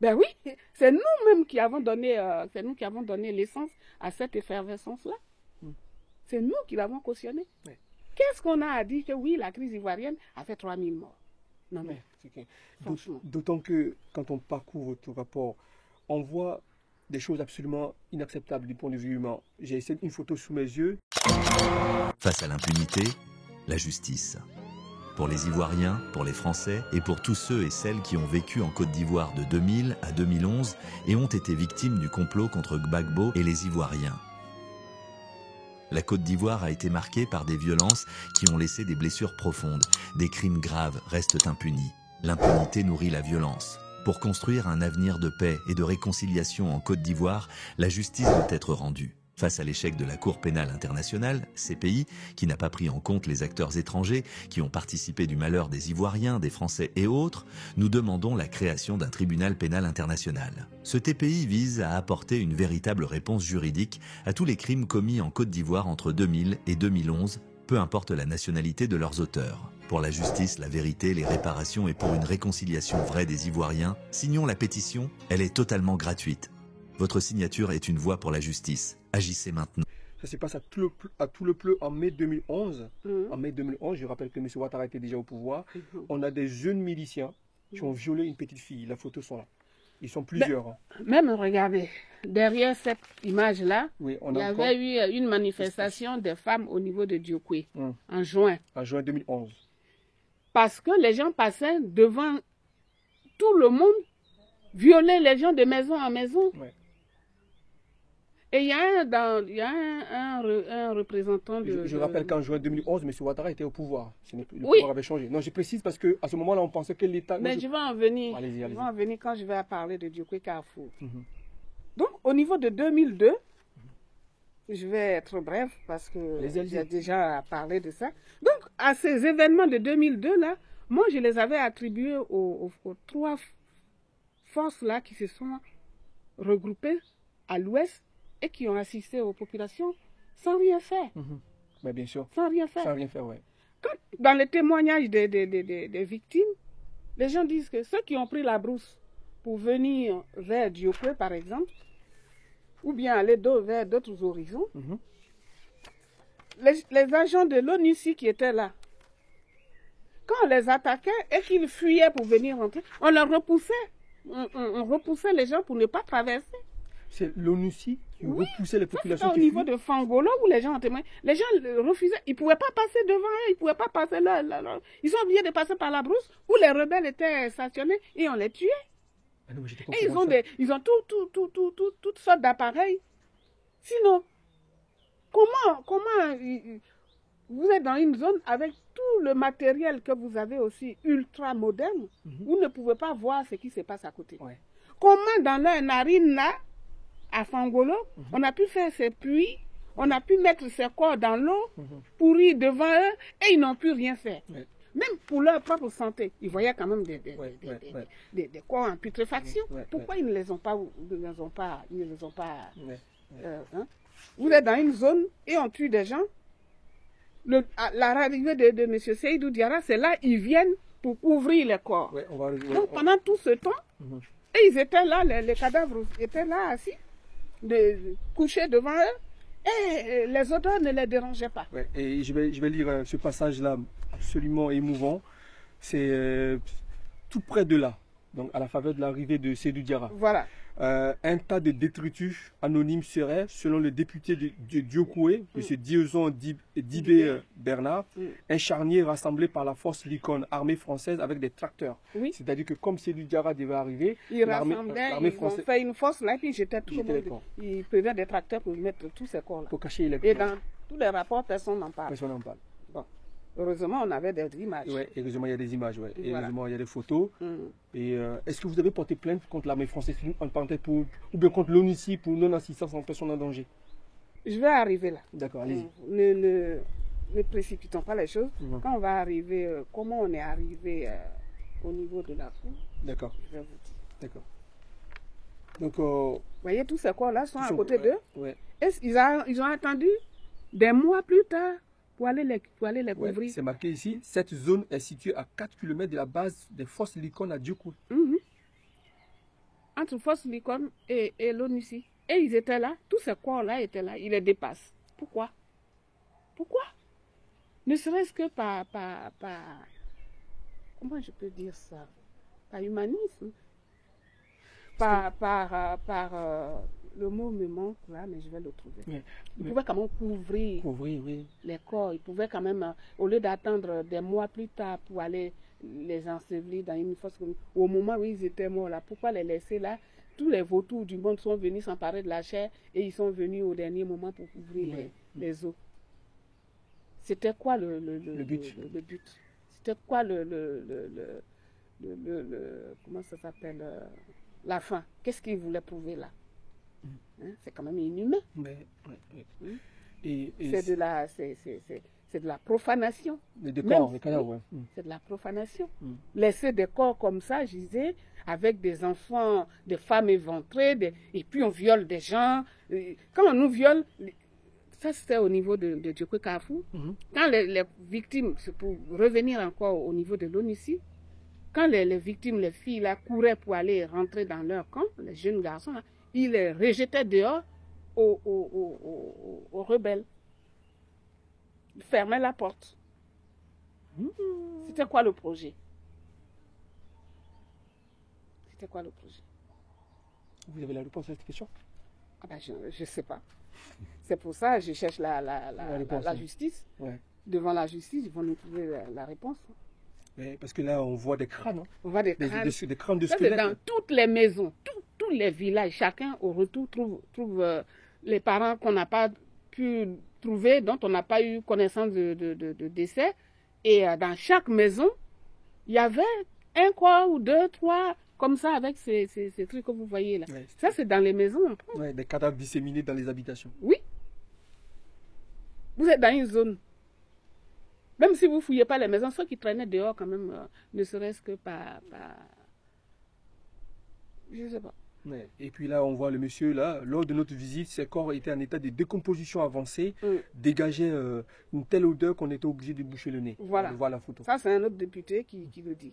Ben oui, c'est nous-mêmes qui avons donné, l'essence à cette effervescence-là. C'est nous qui l'avons cautionné. Ouais. Qu'est-ce qu'on a à dire que oui, la crise ivoirienne a fait 3000 morts? Non, mais d'autant que quand on parcourt votre rapport, on voit des choses absolument inacceptables du point de vue humain. J'ai essayé une photo sous mes yeux. Face à l'impunité, la justice. Pour les Ivoiriens, pour les Français et pour tous ceux et celles qui ont vécu en Côte d'Ivoire de 2000 à 2011 et ont été victimes du complot contre Gbagbo et les Ivoiriens. La Côte d'Ivoire a été marquée par des violences qui ont laissé des blessures profondes. Des crimes graves restent impunis. L'impunité nourrit la violence. Pour construire un avenir de paix et de réconciliation en Côte d'Ivoire, la justice doit être rendue. Face à l'échec de la Cour pénale internationale, CPI, qui n'a pas pris en compte les acteurs étrangers qui ont participé du malheur des Ivoiriens, des Français et autres, nous demandons la création d'un tribunal pénal international. Ce TPI vise à apporter une véritable réponse juridique à tous les crimes commis en Côte d'Ivoire entre 2000 et 2011, peu importe la nationalité de leurs auteurs. Pour la justice, la vérité, les réparations et pour une réconciliation vraie des Ivoiriens, signons la pétition, elle est totalement gratuite. Votre signature est une voie pour la justice. Agissez maintenant. Ça se passe à tout le pleu en mai 2011. En mai 2011, je rappelle que M. Ouattara était déjà au pouvoir. On a des jeunes miliciens qui ont violé une petite fille. Les photos sont là. Ils sont plusieurs. Même, regardez, derrière cette image-là, Oui, il y avait eu une manifestation des femmes au niveau de Diokwe en juin. En juin 2011. Parce que les gens passaient devant tout le monde, violaient les gens de maison en maison. Ouais. Et il y a un représentant de... Je rappelle qu'en juin 2011, M. Ouattara était au pouvoir. Le pouvoir avait changé. Non, je précise parce qu'à ce moment-là, on pensait que l'État... Mais je vais en venir. Allez-y. Je vais en venir quand je vais parler de Diokwe Carrefour. Donc, au niveau de 2002, je vais être bref parce que j'ai déjà parlé de ça. Donc, à ces événements de 2002, là, moi, je les avais attribués aux trois forces-là qui se sont regroupées à l'ouest et qui ont assisté aux populations sans rien faire. Mais bien sûr. Sans rien faire. Sans rien faire, oui. Dans les témoignages des victimes, les gens disent que ceux qui ont pris la brousse pour venir vers Diokwe, par exemple, ou bien aller vers d'autres horizons, les agents de l'ONUCI qui étaient là, quand on les attaquait et qu'ils fuyaient pour venir rentrer, on leur repoussait. On repoussait les gens pour ne pas traverser. C'est l'ONUCI qui repoussait les populations. Au niveau de Fangolo, où les gens ont témoigné, les gens refusaient, ils ne pouvaient pas passer devant eux, ils ne pouvaient pas passer là. Ils sont obligés de passer par la brousse où les rebelles étaient stationnés et on les tuait. Ah non, et ils ont toutes sortes d'appareils. Sinon, comment vous êtes dans une zone avec tout le matériel que vous avez aussi ultra moderne, vous ne pouvez pas voir ce qui se passe à côté. Ouais. Comment dans leur narine là, à Fangolo, on a pu faire ces puits, on a pu mettre ces corps dans l'eau, pourrir devant eux, et ils n'ont pu rien faire. Ouais. Même pour leur propre santé, ils voyaient quand même des corps en putréfaction. Pourquoi ils ne les ont pas, Vous êtes dans une zone et on tue des gens. L'arrivée de M. Seydou Diarra, c'est là ils viennent pour ouvrir les corps. Donc pendant tout ce temps, et ils étaient là, les cadavres étaient là assis, couchés devant eux, et les odeurs ne les dérangeaient pas. Ouais, et je vais lire ce passage-là absolument émouvant. C'est tout près de là, donc à la faveur de l'arrivée de Seydou Diarra. Voilà. Un tas de détritus anonymes serait, selon le député de Diokwe, M. Diozon Dibé Bernard, un charnier rassemblé par la force Likon, armée française, avec des tracteurs. Oui. C'est-à-dire que comme Seydou Diarra devait arriver, l'armée française... Ils ont fait une force là, et puis j'étais tout le monde. Ils prenaient des tracteurs pour mettre tous ces corps là. Pour cacher les corps. Et dans tous les rapports, personne n'en parle. Personne n'en parle. Bon. Heureusement, on avait des images. Oui, heureusement, il y a des images. Ouais. Et heureusement, il y a des photos. Et est-ce que vous avez porté plainte contre l'armée française ou bien contre l'ONUCI pour non-assistance en personne en danger? Je vais arriver là. D'accord, allez-y. Ne précipitons pas les choses. Quand on va arriver, comment on est arrivé au niveau de la cour, d'accord. Je vais vous dire. D'accord. Donc, vous voyez, tous ces corps-là sont à côté d'eux. Ouais. Ils ont attendu des mois plus tard pour aller les couvrir. C'est marqué ici, cette zone est située à 4 km de la base des forces Likon à Diokwe. Entre forces Likon et l'ONUCI. Et ils étaient là, tous ces corps-là étaient là, ils les dépassent. Pourquoi? Ne serait-ce que par comment je peux dire ça? Par humanisme. Le mot me manque là, mais je vais le trouver. Ils pouvaient quand même couvrir les corps. Ils pouvaient quand même, au lieu d'attendre des mois plus tard pour aller les ensevelir dans une fosse commune, au moment où ils étaient morts là, pourquoi les laisser là? Tous les vautours du monde sont venus s'emparer de la chair et ils sont venus au dernier moment pour couvrir les os. C'était quoi le but? C'était quoi comment ça s'appelle, la fin? Qu'est-ce qu'ils voulaient prouver là? Hein, c'est quand même inhumain. Mais, C'est de la profanation. Les décors, les cadavres, oui, ouais. C'est de la profanation. Laisser des corps comme ça, je disais, avec des enfants, des femmes éventrées, et puis on viole des gens. Quand on nous viole, ça c'était au niveau de Djokwe Kafou. Quand les victimes, c'est pour revenir encore au niveau de l'ONICI, quand les victimes, les filles là, couraient pour aller rentrer dans leur camp, les jeunes garçons, là, ils les rejetaient dehors aux rebelles. Ils fermaient la porte. C'était quoi le projet? C'était quoi le projet? Vous avez la réponse à cette question? Ah ben, je ne sais pas. C'est pour ça que je cherche la justice. Ouais. Devant la justice, ils vont nous trouver la réponse. Mais parce que là, on voit des crânes. Hein. On voit des crânes. Des crânes de ça, squelettes. dans toutes les maisons, tous les villages, chacun au retour trouve les parents qu'on n'a pas pu trouver, dont on n'a pas eu connaissance de décès. Et dans chaque maison, il y avait un corps ou deux, trois, comme ça, avec ces trucs que vous voyez là. Ouais, ça, c'est dans les maisons. Ouais, des cadavres disséminés dans les habitations. Oui. Vous êtes dans une zone. Même si vous ne fouillez pas les maisons, ceux qui traînaient dehors quand même, ne serait-ce que par... Je ne sais pas. Ouais. Et puis là, on voit le monsieur, là, lors de notre visite, ses corps étaient en état de décomposition avancée, dégageaient une telle odeur qu'on était obligé de boucher le nez. Voilà. On voit la photo. Ça, c'est un autre député qui le dit.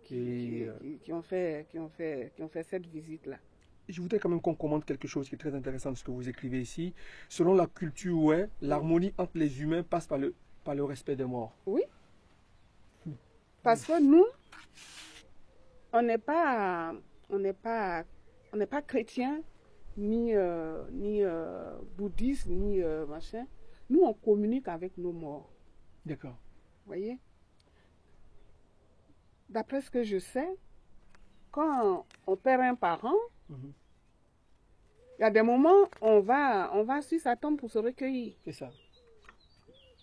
Qui ont fait cette visite-là. Je voudrais quand même qu'on commente quelque chose qui est très intéressant de ce que vous écrivez ici. Selon la culture, ouais, l'harmonie entre les humains passe par le respect des morts. Oui. Parce que nous, on n'est pas chrétiens, ni bouddhistes, ni machin. Nous, on communique avec nos morts. D'accord. Vous voyez? D'après ce que je sais, quand on perd un parent, il y a des moments, on va sur sa tombe pour se recueillir. C'est ça.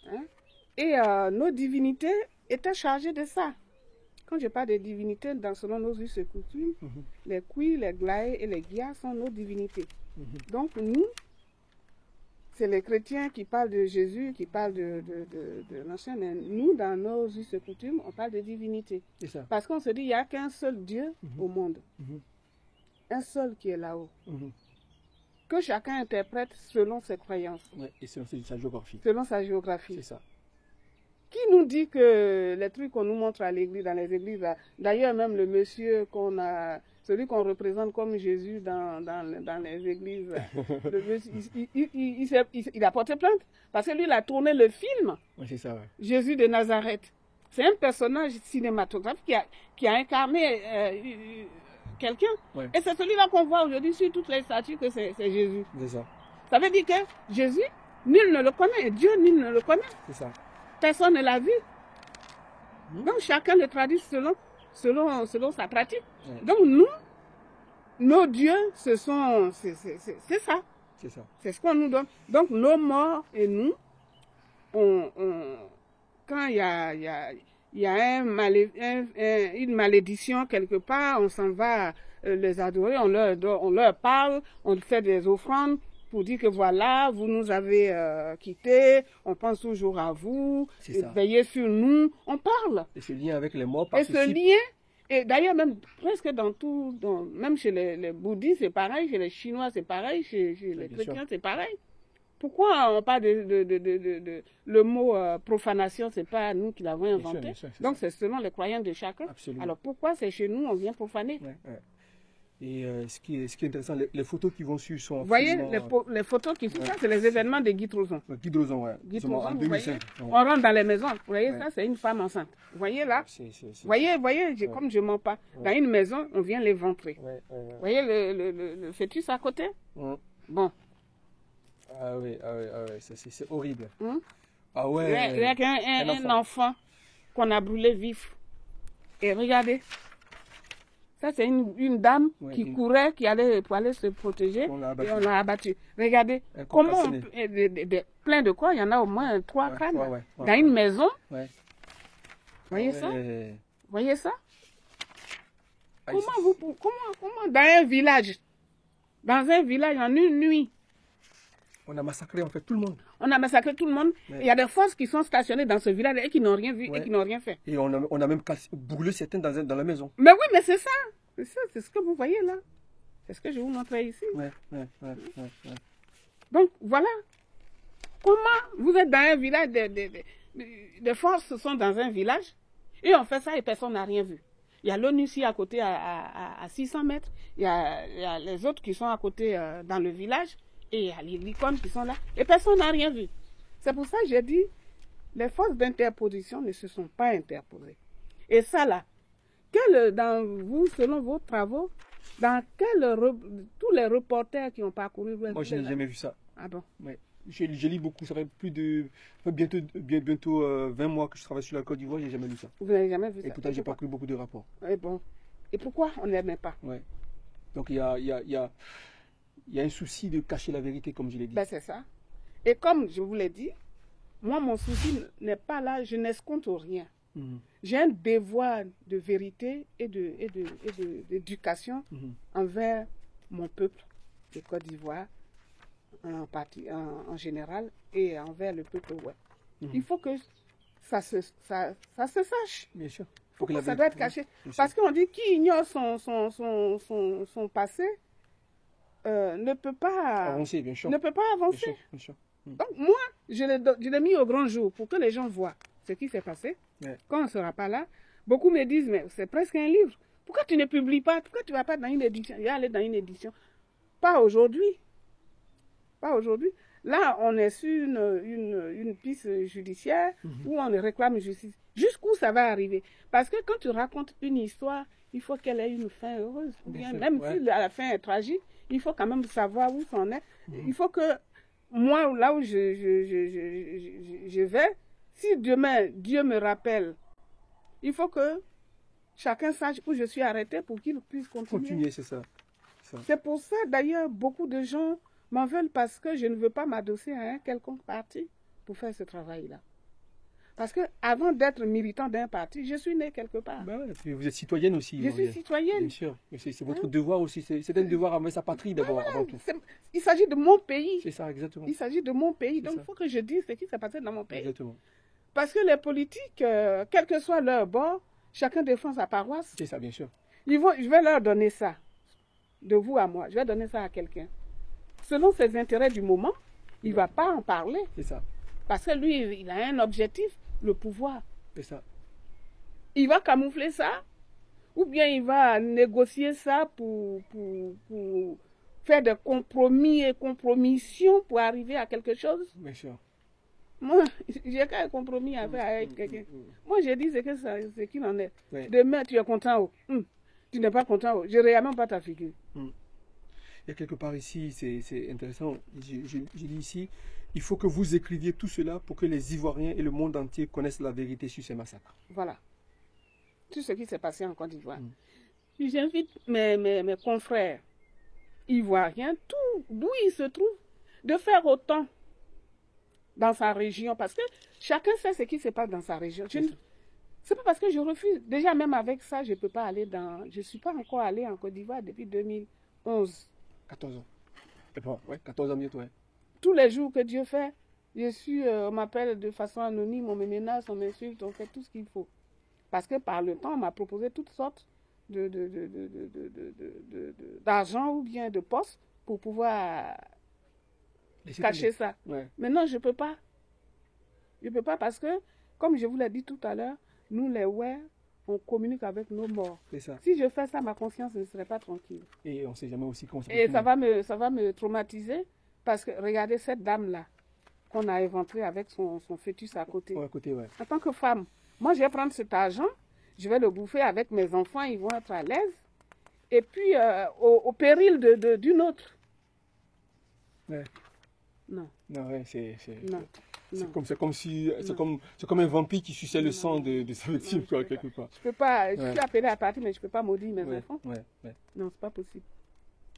Hein? Et nos divinités étaient chargées de ça. Quand je parle des divinités, selon nos us et coutumes, les Kwi, les Glaé et les Gia sont nos divinités. Donc nous, c'est les chrétiens qui parlent de Jésus, qui parlent de l'ancien, mais nous, dans nos us et coutumes, on parle de divinité. Ça. Parce qu'on se dit, il n'y a qu'un seul Dieu au monde. Un seul qui est là-haut. Que chacun interprète selon ses croyances. Ouais, et selon sa géographie. Selon sa géographie. C'est ça. Qui nous dit que les trucs qu'on nous montre à l'église, dans les églises, d'ailleurs même le monsieur celui qu'on représente comme Jésus dans les églises, le monsieur, il a porté plainte parce que lui, il a tourné le film, ouais, c'est ça, ouais. Jésus de Nazareth. C'est un personnage cinématographique qui a incarné quelqu'un. Ouais. Et c'est celui-là qu'on voit aujourd'hui sur toutes les statues que c'est Jésus. C'est ça. Ça veut dire que Jésus, nul ne le connaît, et Dieu, nul ne le connaît. C'est ça. Personne ne l'a vu. Donc chacun le traduit selon sa pratique. Ouais. Donc nous, nos dieux, c'est ça. C'est ça. C'est ce qu'on nous donne. Donc nos morts et nous, quand il y a une malédiction quelque part, on s'en va les adorer, on leur parle, on fait des offrandes pour dire que voilà, vous nous avez quittés, on pense toujours à vous, veillez sur nous, on parle. Et ce lien avec les morts participe. Et ce lien, et d'ailleurs même presque même chez les bouddhistes c'est pareil, chez les chinois c'est pareil, chez les chrétiens c'est pareil. Pourquoi on parle le mot profanation, c'est pas nous qui l'avons inventé. Bien sûr, donc c'est selon les croyances de chacun. Absolument. Alors pourquoi c'est chez nous on vient profaner? Et ce qui est intéressant, les photos qui vont suivre sont... Vous voyez, les photos qui suivent, ça, c'est les événements de Guy Trozon. Guy Trozon, ouais. Guy Trozon, en 2005. On rentre dans les maisons. Vous voyez, ça, c'est une femme enceinte. Vous voyez là? Voyez, comme je ne mens pas. Dans une maison, on vient l'éventrer. Vous voyez le fœtus à côté? Bon. Ah oui, c'est horrible. Ah ouais. Il y a un enfant qu'on a brûlé vif. Et regardez. Ça, c'est une dame qui courait, qui allait pour aller se protéger, et on l'a abattu. Regardez, comment plein de corps, il y en a au moins 3 crânes. Dans une maison, voyez ça? Voyez ça? Comment dans un village, Dans un village, en une nuit. On a massacré en fait tout le monde. On a massacré tout le monde. Ouais. Il y a des forces qui sont stationnées dans ce village et qui n'ont rien vu Ouais. et qui n'ont rien fait. Et on a même brûlé certains dans la maison. Mais oui, mais c'est ça. C'est ça, c'est ce que vous voyez là. C'est ce que je vous montrais ici. Ouais. Donc, voilà. Comment vous êtes dans un village, des forces sont dans un village, et on fait ça et personne n'a rien vu. Il y a l'ONU ici à côté, à 600 mètres. Il y a les autres qui sont à côté dans le village, et il y a les licornes qui sont là, et personne n'a rien vu. C'est pour ça que j'ai dit, les forces d'interposition ne se sont pas interposées. Et ça là, dans vous, selon vos travaux, tous les reporters qui ont parcouru... Moi, je n'ai jamais vu ça. Ah bon? Ouais. Je lis beaucoup, ça fait bientôt 20 mois que je travaille sur la Côte d'Ivoire, je n'ai jamais lu ça. Vous n'avez jamais vu Et ça? pourtant, j'ai parcouru beaucoup de rapports. Et bon. Et pourquoi on ne l'aimait pas? Ouais. Donc, il y a un souci de cacher la vérité, comme je l'ai dit. Ben, c'est ça. Et comme je vous l'ai dit, moi, mon souci n'est pas là, je n'escompte rien. J'ai un devoir de vérité et d'éducation envers mon peuple de Côte d'Ivoire, en général, et envers le peuple ouest. Il faut que ça se sache. Bien sûr. Ça doit être caché. Parce qu'on dit qui ignore son passé ne peut pas avancer, bien sûr. Ne peut pas avancer. Bien sûr. Donc moi, je l'ai mis au grand jour pour que les gens voient ce qui s'est passé. Ouais. Quand on ne sera pas là, beaucoup me disent, mais c'est presque un livre. Pourquoi tu ne publies pas? Pourquoi tu ne vas pas dans une édition? Je vais aller dans une édition. Pas aujourd'hui. Pas aujourd'hui. Là, on est sur une piste judiciaire où on réclame justice. Jusqu'où ça va arriver? Parce que quand tu racontes une histoire, il faut qu'elle ait une fin heureuse. Ou bien, même si la fin est tragique, il faut quand même savoir où c'en est. Il faut que moi, là où je vais, si demain Dieu me rappelle, il faut que chacun sache où je suis arrêté pour qu'il puisse continuer. C'est ça. C'est pour ça, d'ailleurs, beaucoup de gens m'en veulent parce que je ne veux pas m'adosser à un quelconque parti pour faire ce travail-là. Parce que avant d'être militant d'un parti, je suis né quelque part. Ben ouais, vous êtes citoyenne aussi. Je suis citoyenne. Bien sûr. C'est votre devoir aussi. C'est un devoir envers sa patrie d'abord, avant tout. Il s'agit de mon pays. C'est ça, exactement. Il s'agit de mon pays. Donc, il faut que je dise ce qui s'est passé dans mon pays. Exactement. Parce que les politiques, quel que soit leur bord, chacun défend sa paroisse. C'est ça, bien sûr. Je vais leur donner ça. De vous à moi. Je vais donner ça à quelqu'un. Selon ses intérêts du moment, il ne va pas en parler. C'est ça. Parce que lui, il a un objectif, le pouvoir. C'est ça. Il va camoufler ça, ou bien il va négocier ça pour faire des compromis et compromissions pour arriver à quelque chose. Bien sûr. Moi, j'ai qu'un compromis à faire avec quelqu'un. Moi, j'ai dit ce qu'il en est. Ouais. Demain, tu es content. Tu n'es pas content. Je ne regarde même pas ta figure. Il y a quelque part ici, c'est intéressant, je lis ici, il faut que vous écriviez tout cela pour que les Ivoiriens et le monde entier connaissent la vérité sur ces massacres. Voilà. Tout ce qui s'est passé en Côte d'Ivoire. J'invite mes confrères ivoiriens, d'où ils se trouvent, de faire autant dans sa région, parce que chacun sait ce qui se passe dans sa région. C'est pas parce que je refuse. Déjà, même avec ça, je ne peux pas aller dans... Je ne suis pas encore allée en Côte d'Ivoire depuis 2011. 14 ans. Et bon, ouais, 14 ans bientôt, ouais. Tous les jours que Dieu fait, on m'appelle de façon anonyme, on me menace, on m'insulte, on fait tout ce qu'il faut. Parce que par le temps, on m'a proposé toutes sortes d'argent ou bien de postes pour pouvoir cacher ça. Ouais. Maintenant, je ne peux pas. Je ne peux pas parce que, comme je vous l'ai dit tout à l'heure, nous les Ouè, on communique avec nos morts. C'est ça. Si je fais ça, ma conscience ne serait pas tranquille. Et on ne sait jamais aussi comment ça peut Et ça finir. va me traumatiser parce que regardez cette dame-là qu'on a éventrée avec son fœtus à côté. Ouais, à côté, ouais. En tant que femme, moi je vais prendre cet argent, je vais le bouffer avec mes enfants, ils vont être à l'aise. Et puis au péril d'une autre. Ouais. Non. Non, ouais, c'est comme un vampire qui suçait le sang de sa victime, quoi, quelque part. Je peux pas, je suis appelée à partir, mais je ne peux pas maudire mes enfants. Ouais. Non, c'est pas possible.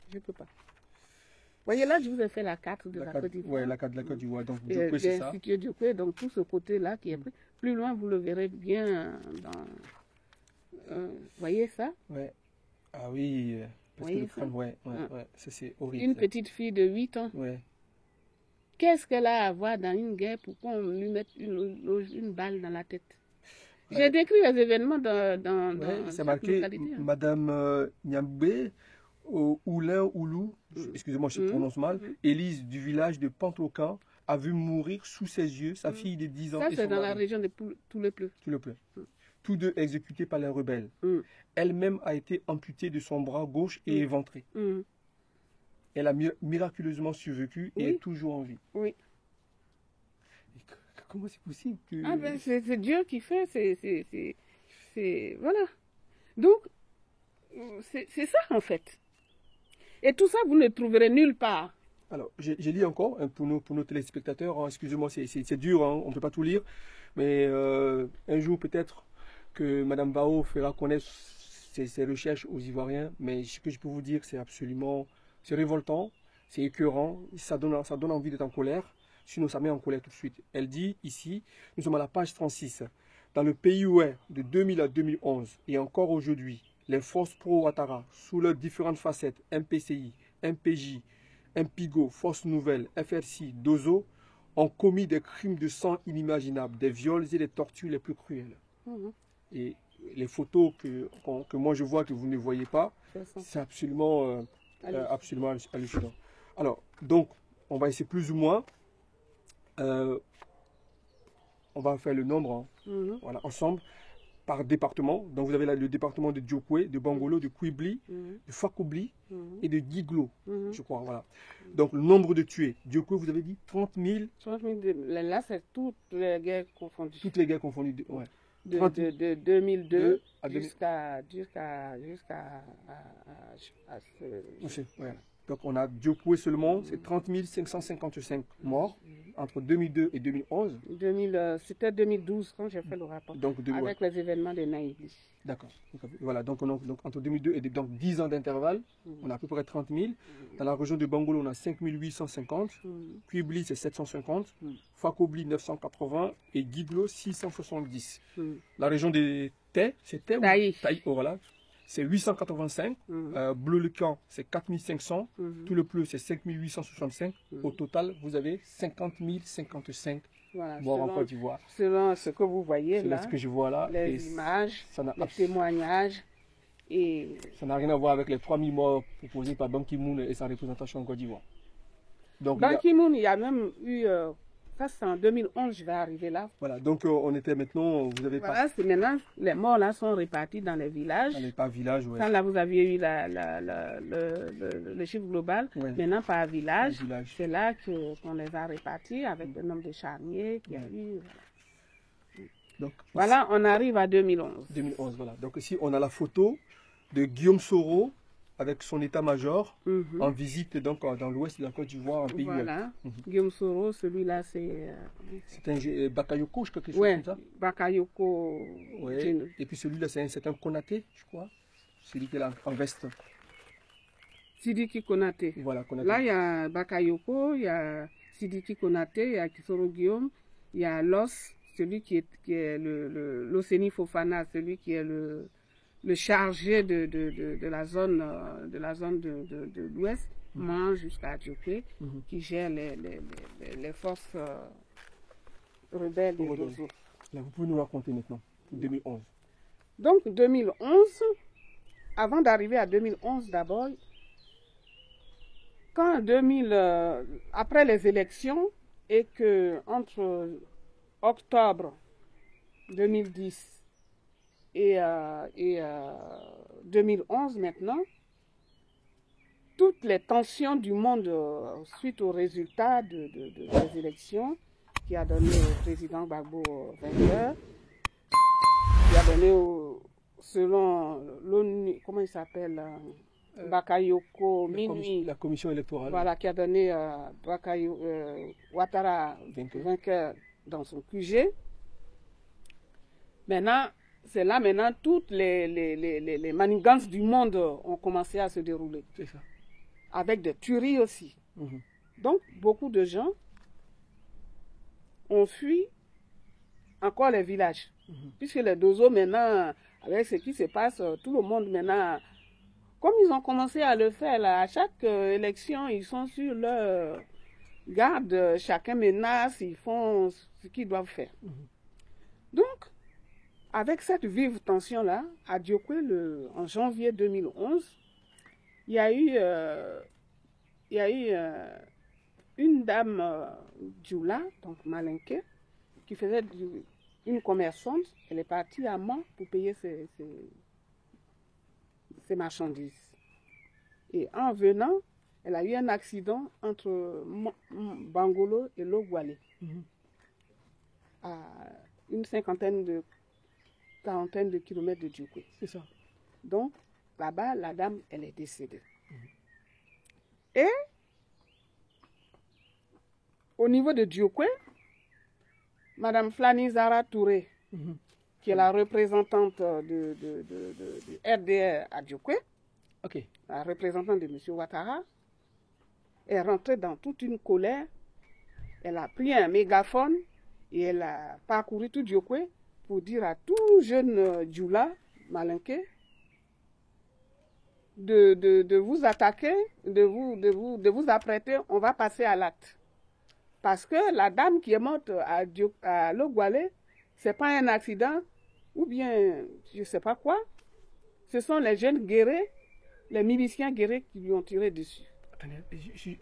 Je ne peux pas. Voyez là, je vous ai fait la carte de la Côte d'Ivoire. Oui, la carte de la Côte d'Ivoire. Donc, Djokwe, c'est ça. Djokwe, donc tout ce côté-là qui est pris. Plus loin, vous le verrez bien dans... voyez ça? Ouais. Ah oui. Parce que le crâne, ouais, ça c'est horrible. Une petite fille de 8 ans. Ouais. Qu'est-ce qu'elle a à voir dans une guerre pour qu'on lui mette une balle dans la tête? J'ai décrit les événements dans c'est marqué localité. Madame Nyambé, Oulin-Oulou, excusez-moi, je prononce mal, Élise du village de Pantocan, a vu mourir sous ses yeux sa fille de 10 ans. Ça, c'est dans la région de Toulepleu. Tous deux exécutés par les rebelles. Elle-même a été amputée de son bras gauche et éventrée. Elle a miraculeusement survécu et est toujours en vie. Oui. Comment c'est possible que... Ah ben, c'est Dieu qui fait, voilà. Donc, c'est ça en fait. Et tout ça, vous ne le trouverez nulle part. Alors, j'ai lu encore, pour nos téléspectateurs, hein, excusez-moi, c'est dur, hein, on ne peut pas tout lire, mais un jour peut-être que Madame Bao fera connaître ses recherches aux Ivoiriens, mais ce que je peux vous dire, c'est absolument, c'est révoltant, c'est écœurant, ça donne envie d'être en colère, sinon ça met en colère tout de suite. Elle dit ici, nous sommes à la page 36, dans le pays ouest de 2000 à 2011, et encore aujourd'hui, les forces pro-Ouattara, sous leurs différentes facettes, MPCI, MPJ, MPIGO, Force Nouvelle, FRC, DOZO, ont commis des crimes de sang inimaginables, des viols et des tortures les plus cruelles. Et les photos que moi je vois que vous ne voyez pas, c'est absolument hallucinant. Alors, donc, on va essayer plus ou moins, on va faire le nombre, voilà, ensemble, par département. Donc, vous avez là le département de Djokwe, de Bangolo, de Kouibli, de Fakobli et de Giglo, je crois, voilà. Donc, le nombre de tués. Djokwe, vous avez dit 30 000. 30 000, là, c'est toutes les guerres confondues. Toutes les guerres confondues, ouais. De 2002 jusqu'à voilà. Donc on a Djokwe seulement, c'est 30 555 morts entre 2002 et 2011. C'était 2012 quand j'ai fait le rapport, donc, avec les événements de Naïli. D'accord. Voilà, donc entre 2002 et donc 10 ans d'intervalle, on a à peu près 30 000. Dans la région de Bangolo, on a 5 850. Kouibli, c'est 750. Fakobli, 980. Et Giglo, 670. La région des Tay, c'est Tay, voilà. C'est 885, Bleu-le-Camp, c'est 4500, tout le Pleu, c'est 5865. Au total, vous avez 50 055 morts en Côte d'Ivoire. Selon ce que vous voyez là, ce que je vois là, les images, les témoignages. Et ça n'a rien à voir avec les 3000 morts proposés par Ban Ki-moon et sa représentation en Côte d'Ivoire. Ban Ki-moon, il y a même eu... ça, c'est en 2011, je vais arriver là. Voilà, donc on était maintenant, vous avez voilà, c'est maintenant, les morts là sont répartis dans les villages. Dans les par village, oui. Quand là, vous aviez eu le chiffre global, maintenant par village, c'est là qu'on les a répartis avec le nombre de charniers qu'il y a eu. Donc, voilà, on arrive à 2011. 2011, voilà. Donc ici, on a la photo de Guillaume Soro avec son état-major en visite donc dans l'ouest de la Côte d'Ivoire, en pays. Voilà, Guillaume Soro, celui-là c'est... c'est un Bakayoko, quelque chose comme ça. Bakayoko. Ouais. Et puis celui-là, c'est un Konaté, je crois. Celui qui est là en veste. Sidiki Konaté. Voilà, Konaté. Là, il y a Bakayoko, il y a Sidiki Konaté, il y a Kisoro Guillaume, il y a Los, celui qui est l'Océnie Fofana, celui qui est le chargé de la zone de l'Ouest, mange jusqu'à Djokwe, qui gère les forces rebelles des Dozo. Là, vous pouvez nous raconter maintenant, 2011. Donc 2011, avant d'arriver à 2011 d'abord, quand après les élections et que entre octobre 2010 et 2011 maintenant, toutes les tensions du monde suite aux résultats des élections qui a donné au président Gbagbo vainqueur, qui a donné selon l'ONU, comment il s'appelle, Bakayoko Minuit, la commission électorale. Voilà, qui a donné Ouattara vainqueur dans son QG. Maintenant, c'est là maintenant toutes les manigances du monde ont commencé à se dérouler. C'est ça. Avec des tueries aussi. Donc, beaucoup de gens ont fui encore les villages. Puisque les Dozo maintenant, avec ce qui se passe, tout le monde maintenant, comme ils ont commencé à le faire, là, à chaque élection, ils sont sur leur garde, chacun menace, ils font ce qu'ils doivent faire. Donc, avec cette vive tension-là, à Diokwe, en janvier 2011, il y a eu une dame Djoula, donc Malinké, qui faisait une commerçante. Elle est partie à Mans pour payer ses marchandises. Et en venant, elle a eu un accident entre Bangolo et Logwale, à une quarantaine de kilomètres de Diokwe. C'est ça. Donc, là-bas, la dame, elle est décédée. Et au niveau de Diokwe, Madame Flani Zara Touré, qui est la représentante du RDR à Diokwe, la représentante de M. Ouattara, est rentrée dans toute une colère. Elle a pris un mégaphone et elle a parcouru tout Diokwe pour dire à tout jeune Djoula, Malinké, de vous attaquer, de vous apprêter, on va passer à l'acte. Parce que la dame qui est morte à Logwale, ce n'est pas un accident, ou bien je ne sais pas quoi. Ce sont les jeunes guerriers, les miliciens guerriers qui lui ont tiré dessus. Attendez,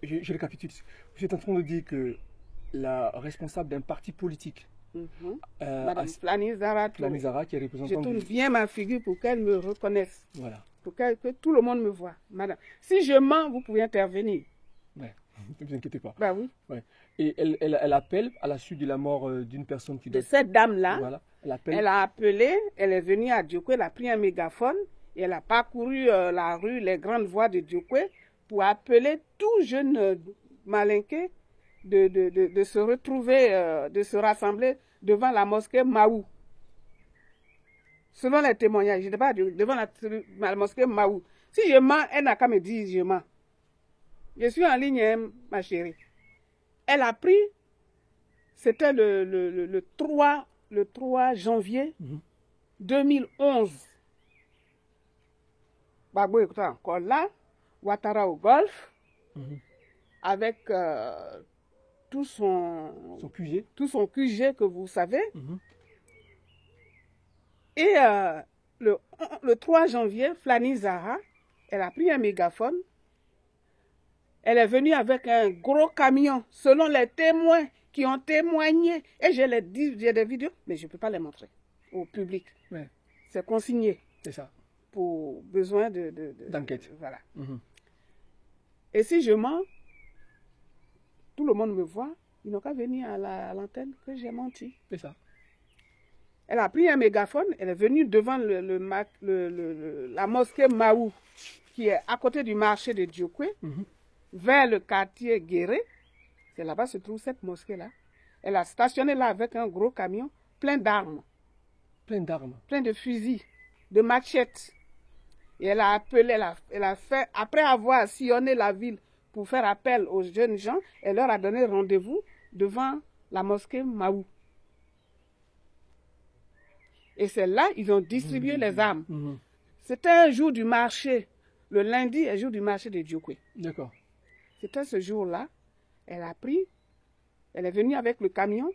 je récapitule. Vous êtes en train de dire que la responsable d'un parti politique, Madame Flani Zara, qui est représentante. Je tourne bien ma figure pour qu'elle me reconnaisse. Voilà. Pour que tout le monde me voit. Madame, si je mens, vous pouvez intervenir. Ouais. Ne vous inquiétez pas. Bah oui. Ouais. Et elle appelle à la suite de la mort d'une personne qui... De cette dame-là, voilà. Elle a appelé, elle est venue à Diokwe, elle a pris un mégaphone et elle a parcouru la rue, les grandes voies de Diokwe pour appeler tout jeune Malinké de se retrouver, de se rassembler devant la mosquée Maou. Selon les témoignages, je ne sais pas, devant la mosquée Maou. Si je mens, elle n'a qu'à me dire je mens. Je suis en ligne, ma chérie. Elle a pris, c'était le 3 janvier 2011. Gbagbo est encore là, Ouattara au golf, avec tout son QG que vous savez. Et le 3 janvier, Flani Zara, elle a pris un mégaphone. Elle est venue avec un gros camion, selon les témoins qui ont témoigné. Et j'ai des vidéos, mais je ne peux pas les montrer au public. Ouais. C'est consigné. C'est ça. Pour besoin d'enquête. Voilà. Et si je mens, tout le monde me voit, ils n'ont qu'à venir à l'antenne que j'ai menti. C'est ça. Elle a pris un mégaphone, elle est venue devant la mosquée Maou, qui est à côté du marché de Diokwe, vers le quartier Guéré. C'est là-bas se trouve cette mosquée-là. Elle a stationné là avec un gros camion plein d'armes. Plein d'armes. Plein de fusils, de machettes. Et elle a appelé, elle a fait, après avoir sillonné la ville pour faire appel aux jeunes gens, elle leur a donné rendez-vous devant la mosquée Maou. Et c'est là ils ont distribué les armes. C'était un jour du marché. Le lundi est jour du marché de Diokwe. D'accord. C'était ce jour-là. Elle a pris, elle est venue avec le camion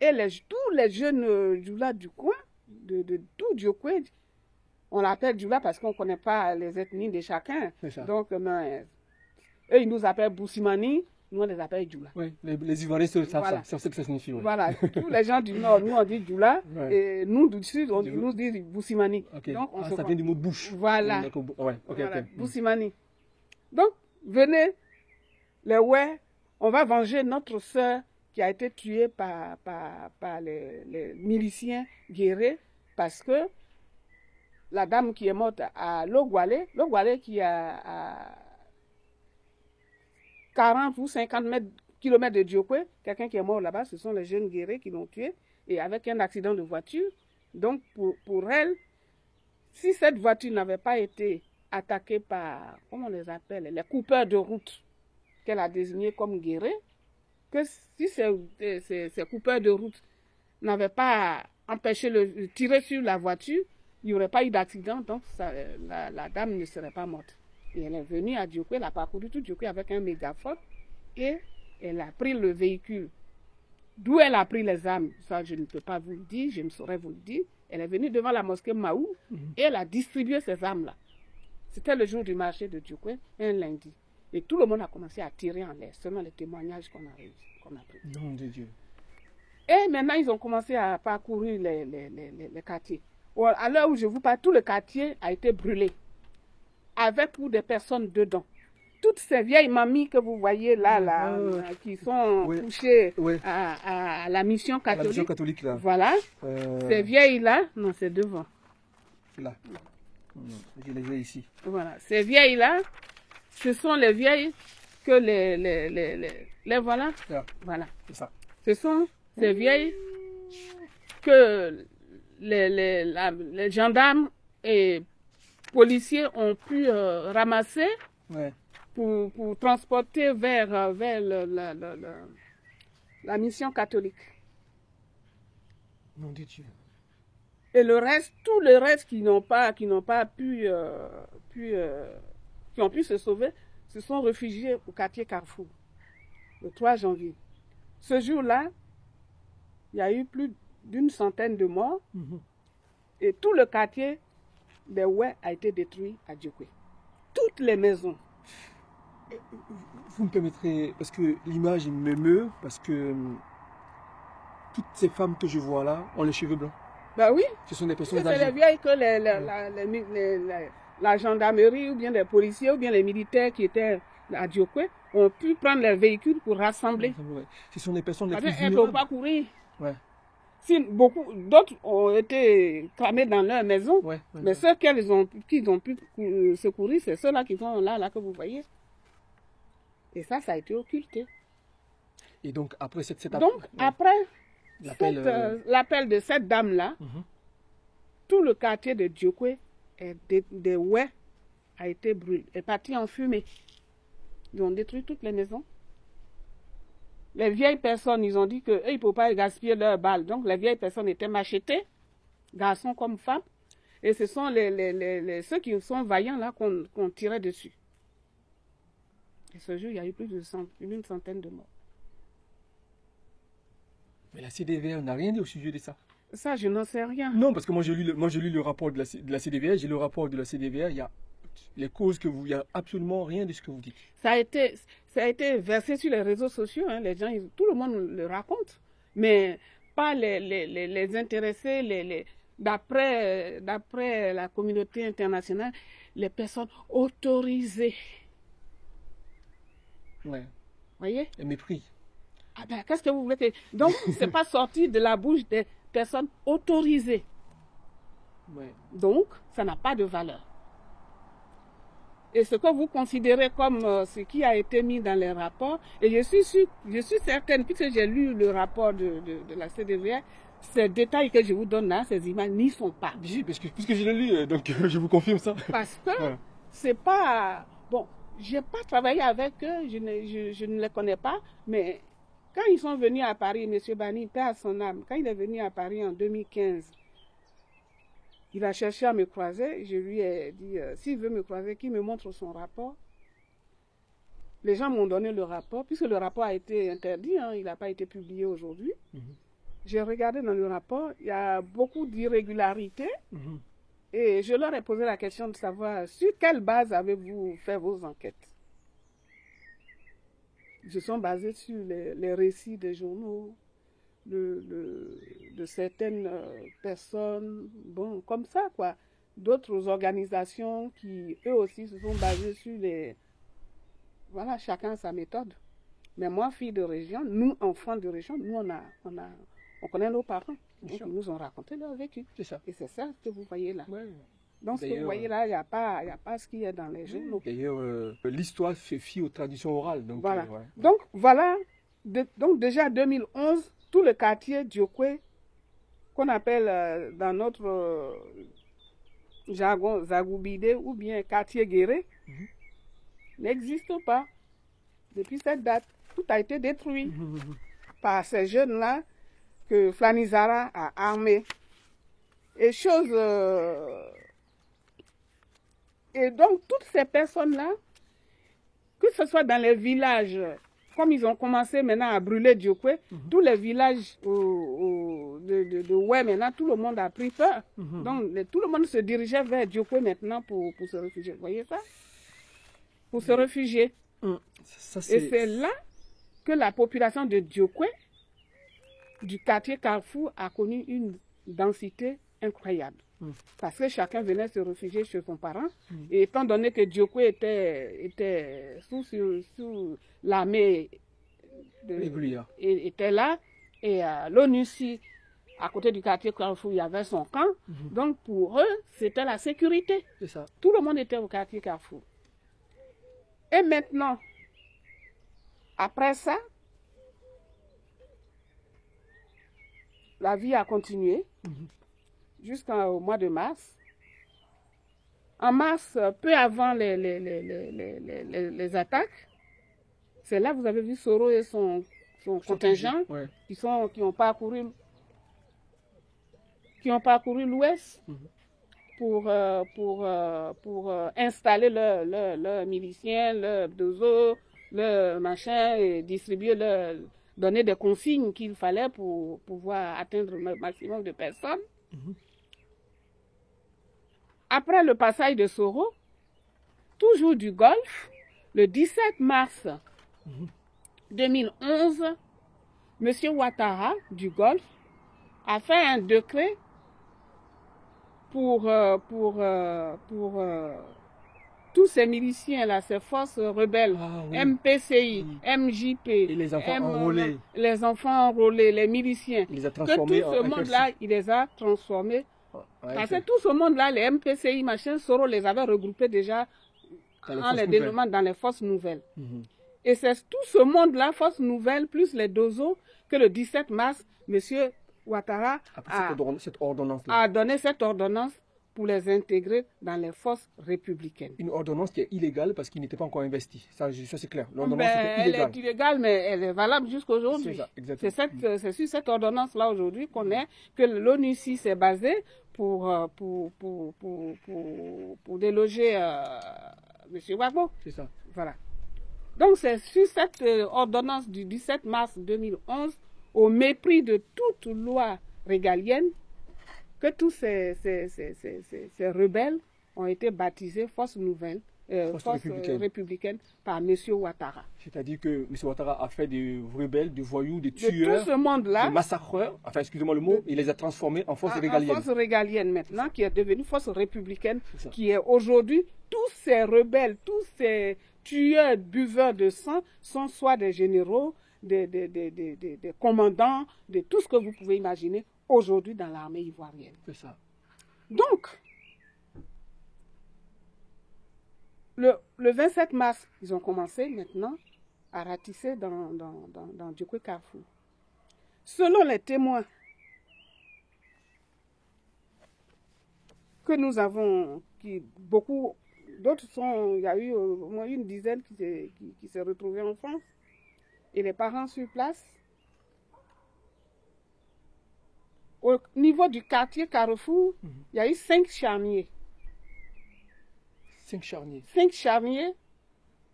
et tous les jeunes Djoula du coin, de tout Diokwe, on l'appelle Djoula parce qu'on ne connaît pas les ethnies de chacun. Donc, eux, ils nous appellent Boussimani, nous on les appelle Djoula. Oui, les Ivoiriens savent ce que ça signifie. Ouais. Voilà, tous les gens du Nord, nous on dit Djoula, et nous du Sud, on nous dit Boussimani. Okay. Donc, ça vient du mot bouche. Voilà. Voilà. Boussimani. Donc, venez, on va venger notre sœur qui a été tuée par les miliciens guerriers parce que la dame qui est morte à Logwale qui a 40 ou 50 kilomètres de Diokwe, quelqu'un qui est mort là-bas, ce sont les jeunes guerriers qui l'ont tué et avec un accident de voiture. Donc pour elle, si cette voiture n'avait pas été attaquée par, comment on les appelle, les coupeurs de route qu'elle a désignés comme guerriers, que si ces coupeurs de route n'avaient pas empêché tirer sur la voiture, il n'y aurait pas eu d'accident, donc la dame ne serait pas morte. Et elle est venue à Djokwe, elle a parcouru tout Djokwe avec un mégaphone et elle a pris le véhicule. D'où elle a pris les armes, ça je ne peux pas vous le dire, je ne saurais vous le dire. Elle est venue devant la mosquée Maou et elle a distribué ces armes-là. C'était le jour du marché de Djokwe, un lundi. Et tout le monde a commencé à tirer en l'air, selon les témoignages qu'on a pris. Nom de Dieu. Et maintenant, ils ont commencé à parcourir les quartiers. À l'heure où je vous parle, tout le quartier a été brûlé, avec plus de personnes dedans. Toutes ces vieilles mamies que vous voyez là, qui sont couchées à la mission catholique. La mission catholique, là. Voilà. Ces vieilles-là, non, c'est devant. Là. Je les ai ici. Voilà. Ces vieilles-là, ce sont les vieilles que les voilà. Là. Voilà. C'est ça. Ce sont ces vieilles que les gendarmes et policiers ont pu ramasser pour transporter vers la mission catholique. Nom de Dieu. Et le reste, tout le reste qui n'ont pas pu qui ont pu se sauver, se sont réfugiés au quartier Carrefour, le 3 janvier. Ce jour-là, il y a eu plus d'une centaine de morts et tout le quartier des Oué a été détruit à Djokwe. Toutes les maisons. Vous me permettrez, parce que l'image m'émeut, parce que toutes ces femmes que je vois là ont les cheveux blancs. Ben oui. Ce sont des personnes âgées. âgées. C'est les vieilles que la gendarmerie ou bien les policiers ou bien les militaires qui étaient à Djokwe ont pu prendre leurs véhicules pour rassembler. Ce sont des personnes les plus vulnérables. Elles ne peuvent pas courir. Ouais. Si beaucoup d'autres ont été cramés dans leur maison, mais ceux qui ont pu secourir, c'est ceux-là qui sont là que vous voyez. Et ça a été occulté. Et donc après l'appel de cette dame-là, tout le quartier de Djokwe des Oué a été brûlé, est parti en fumée. Ils ont détruit toutes les maisons. Les vieilles personnes, ils ont dit qu'eux, ils ne peuvent pas gaspiller leurs balles. Donc les vieilles personnes étaient machetées, garçons comme femmes. Et ce sont ceux qui sont vaillants là qu'on tirait dessus. Et ce jour, il y a eu plus d'une centaine de morts. Mais la CDVR n'a rien dit au sujet de ça. Ça, je n'en sais rien. Non, parce que moi, j'ai lu le rapport de la CDVR, j'ai le rapport de la CDVR, il y a les causes il n'y a absolument rien de ce que vous dites. Ça a été versé sur les réseaux sociaux, hein, les gens, tout le monde le raconte, mais pas les intéressés, d'après la communauté internationale, les personnes autorisées. Ouais. Voyez? Le mépris. Ah ben, qu'est-ce que vous voulez que... Donc, ce n'est pas sorti de la bouche des personnes autorisées. Ouais. Donc, ça n'a pas de valeur. Et ce que vous considérez comme ce qui a été mis dans les rapports, et je suis certaine, puisque j'ai lu le rapport de la CDVR, ces détails que je vous donne là, ces images n'y sont pas. Oui, puisque je l'ai lu, donc je vous confirme ça. Parce que c'est pas... Bon, je n'ai pas travaillé avec eux, je ne les connais pas, mais quand ils sont venus à Paris, M. Bani, paix à son âme, quand il est venu à Paris en 2015, il a cherché à me croiser. Je lui ai dit, s'il veut me croiser, qu'il me montre son rapport. Les gens m'ont donné le rapport, puisque le rapport a été interdit, hein, il n'a pas été publié aujourd'hui. J'ai regardé dans le rapport, il y a beaucoup d'irrégularités. Et je leur ai posé la question de savoir sur quelle base avez-vous fait vos enquêtes. Ils se sont basés sur les récits des journaux, de certaines personnes, bon, comme ça, quoi. D'autres organisations qui, eux aussi, se sont basées sur les... Voilà, chacun sa méthode. Mais moi, fille de région, nous, enfants de région, nous, on connaît nos parents. Donc, ils nous ont raconté leur vécu. C'est ça. Et c'est ça que vous voyez là. Ouais. Donc, ce que vous voyez là, il n'y a pas ce qu'il y a dans les journaux. D'ailleurs, l'histoire se fie aux traditions orales. Donc, voilà. Donc, voilà. Donc, déjà, 2011, tout le quartier Djokwe, qu'on appelle dans notre jargon Zagoubide ou bien quartier Guéré, n'existe pas. Depuis cette date, tout a été détruit par ces jeunes-là que Flanizara a armés. Et chose Et donc, toutes ces personnes-là, que ce soit dans les villages, comme ils ont commencé maintenant à brûler Diokwe, tous les villages de Oué maintenant, tout le monde a pris peur. Donc, tout le monde se dirigeait vers Diokwe maintenant pour se réfugier. Vous voyez ça? Pour se réfugier. Et c'est là que la population de Diokwe, du quartier Carrefour, a connu une densité incroyable. Parce que chacun venait se réfugier chez son parent. Et étant donné que Diokwe était sous l'armée était là, et l'ONUCI, à côté du quartier Carrefour, il y avait son camp. Donc pour eux, c'était la sécurité. C'est ça. Tout le monde était au quartier Carrefour. Et maintenant, après ça, la vie a continué jusqu'au mois de mars. En mars, peu avant les attaques, c'est là que vous avez vu Soro et son contingent qui ont parcouru l'Ouest pour installer leurs miliciens, leurs dozo, leurs machins et donner des consignes qu'il fallait pour pouvoir atteindre le maximum de personnes. Après le passage de Soro, toujours du Golfe, le 17 mars 2011, M. Ouattara du Golfe a fait un décret pour tous ces miliciens là, ces forces rebelles, MPCI, MJP, et les enfants enrôlés. Les enfants enrôlés, les miliciens. Il les a transformés tout ce monde-là, il les a transformés. Parce que tout ce monde-là, les MPCI, machin, Soro les avait regroupés déjà en les dénommant dans les forces nouvelles. Et c'est tout ce monde-là, forces nouvelles, plus les dozos, que le 17 mars, M. Ouattara a donné cette ordonnance pour les intégrer dans les forces républicaines. Une ordonnance qui est illégale parce qu'ils n'étaient pas encore investis. Ça c'est clair. Elle est illégale, mais elle est valable jusqu'aujourd'hui. C'est sur cette ordonnance-là aujourd'hui qu'on est, que l'ONUCI s'est basée pour déloger M. Gbagbo. C'est ça. Voilà. Donc c'est sur cette ordonnance du 17 mars 2011, au mépris de toute loi régalienne, que tous ces rebelles ont été baptisés forces nouvelles, forces républicaines par M. Ouattara. C'est-à-dire que M. Ouattara a fait des rebelles, des voyous, des tueurs, tout ce monde-là, des massacreurs, enfin excusez-moi le mot, il les a transformés en forces régaliennes. En forces régaliennes maintenant, qui est devenue force républicaine, qui est aujourd'hui, tous ces rebelles, tous ces tueurs, buveurs de sang, sont soit des généraux, des commandants, de tout ce que vous pouvez imaginer aujourd'hui dans l'armée ivoirienne. C'est ça. Donc, le 27 mars, ils ont commencé maintenant à ratisser dans Diokwe Carrefour. Selon les témoins que nous avons, beaucoup d'autres il y a eu au moins une dizaine qui s'est retrouvée en France, et les parents sur place. Au niveau du quartier Carrefour, il y a eu 5 charniers. 5 charniers. 5 charniers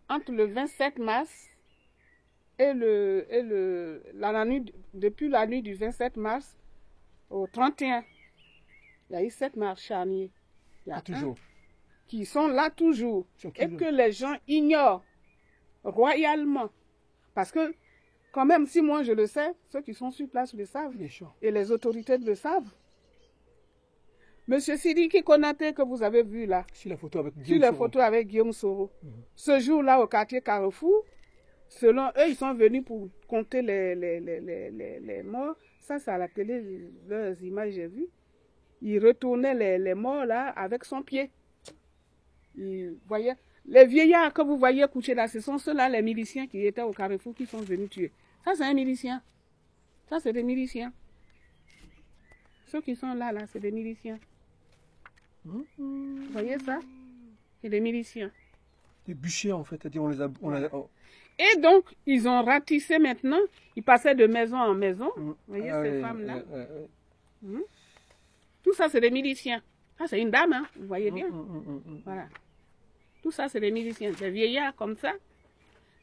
entre le 27 mars et depuis la nuit du 27 mars au 31. Il y a eu 7 charniers. Il y a toujours. Qui sont là toujours. Et que les gens ignorent royalement. Parce que, quand même, si moi je le sais, ceux qui sont sur place le savent. Et les autorités le savent. Monsieur Sidiki Konaté, que vous avez vu là, sur la photo avec Guillaume Soro, ce jour-là au quartier Carrefour, selon eux, ils sont venus pour compter les morts. Ça, c'est à la télé, leurs images, j'ai vu. Il retournait les morts là avec son pied. Il voyait. Les vieillards que vous voyez couchés là, ce sont ceux-là, les miliciens qui étaient au Carrefour, qui sont venus tuer. Ça, c'est un milicien. Ça, c'est des miliciens. Ceux qui sont là, c'est des miliciens. Vous voyez ça? C'est des miliciens. Des bûchers, en fait. Et donc, ils ont ratissé maintenant. Ils passaient de maison en maison. Vous voyez ces femmes-là? Tout ça, c'est des miliciens. Ça, c'est une dame, hein, vous voyez bien. Voilà. Tout ça, c'est des musiciens, des vieillards comme ça.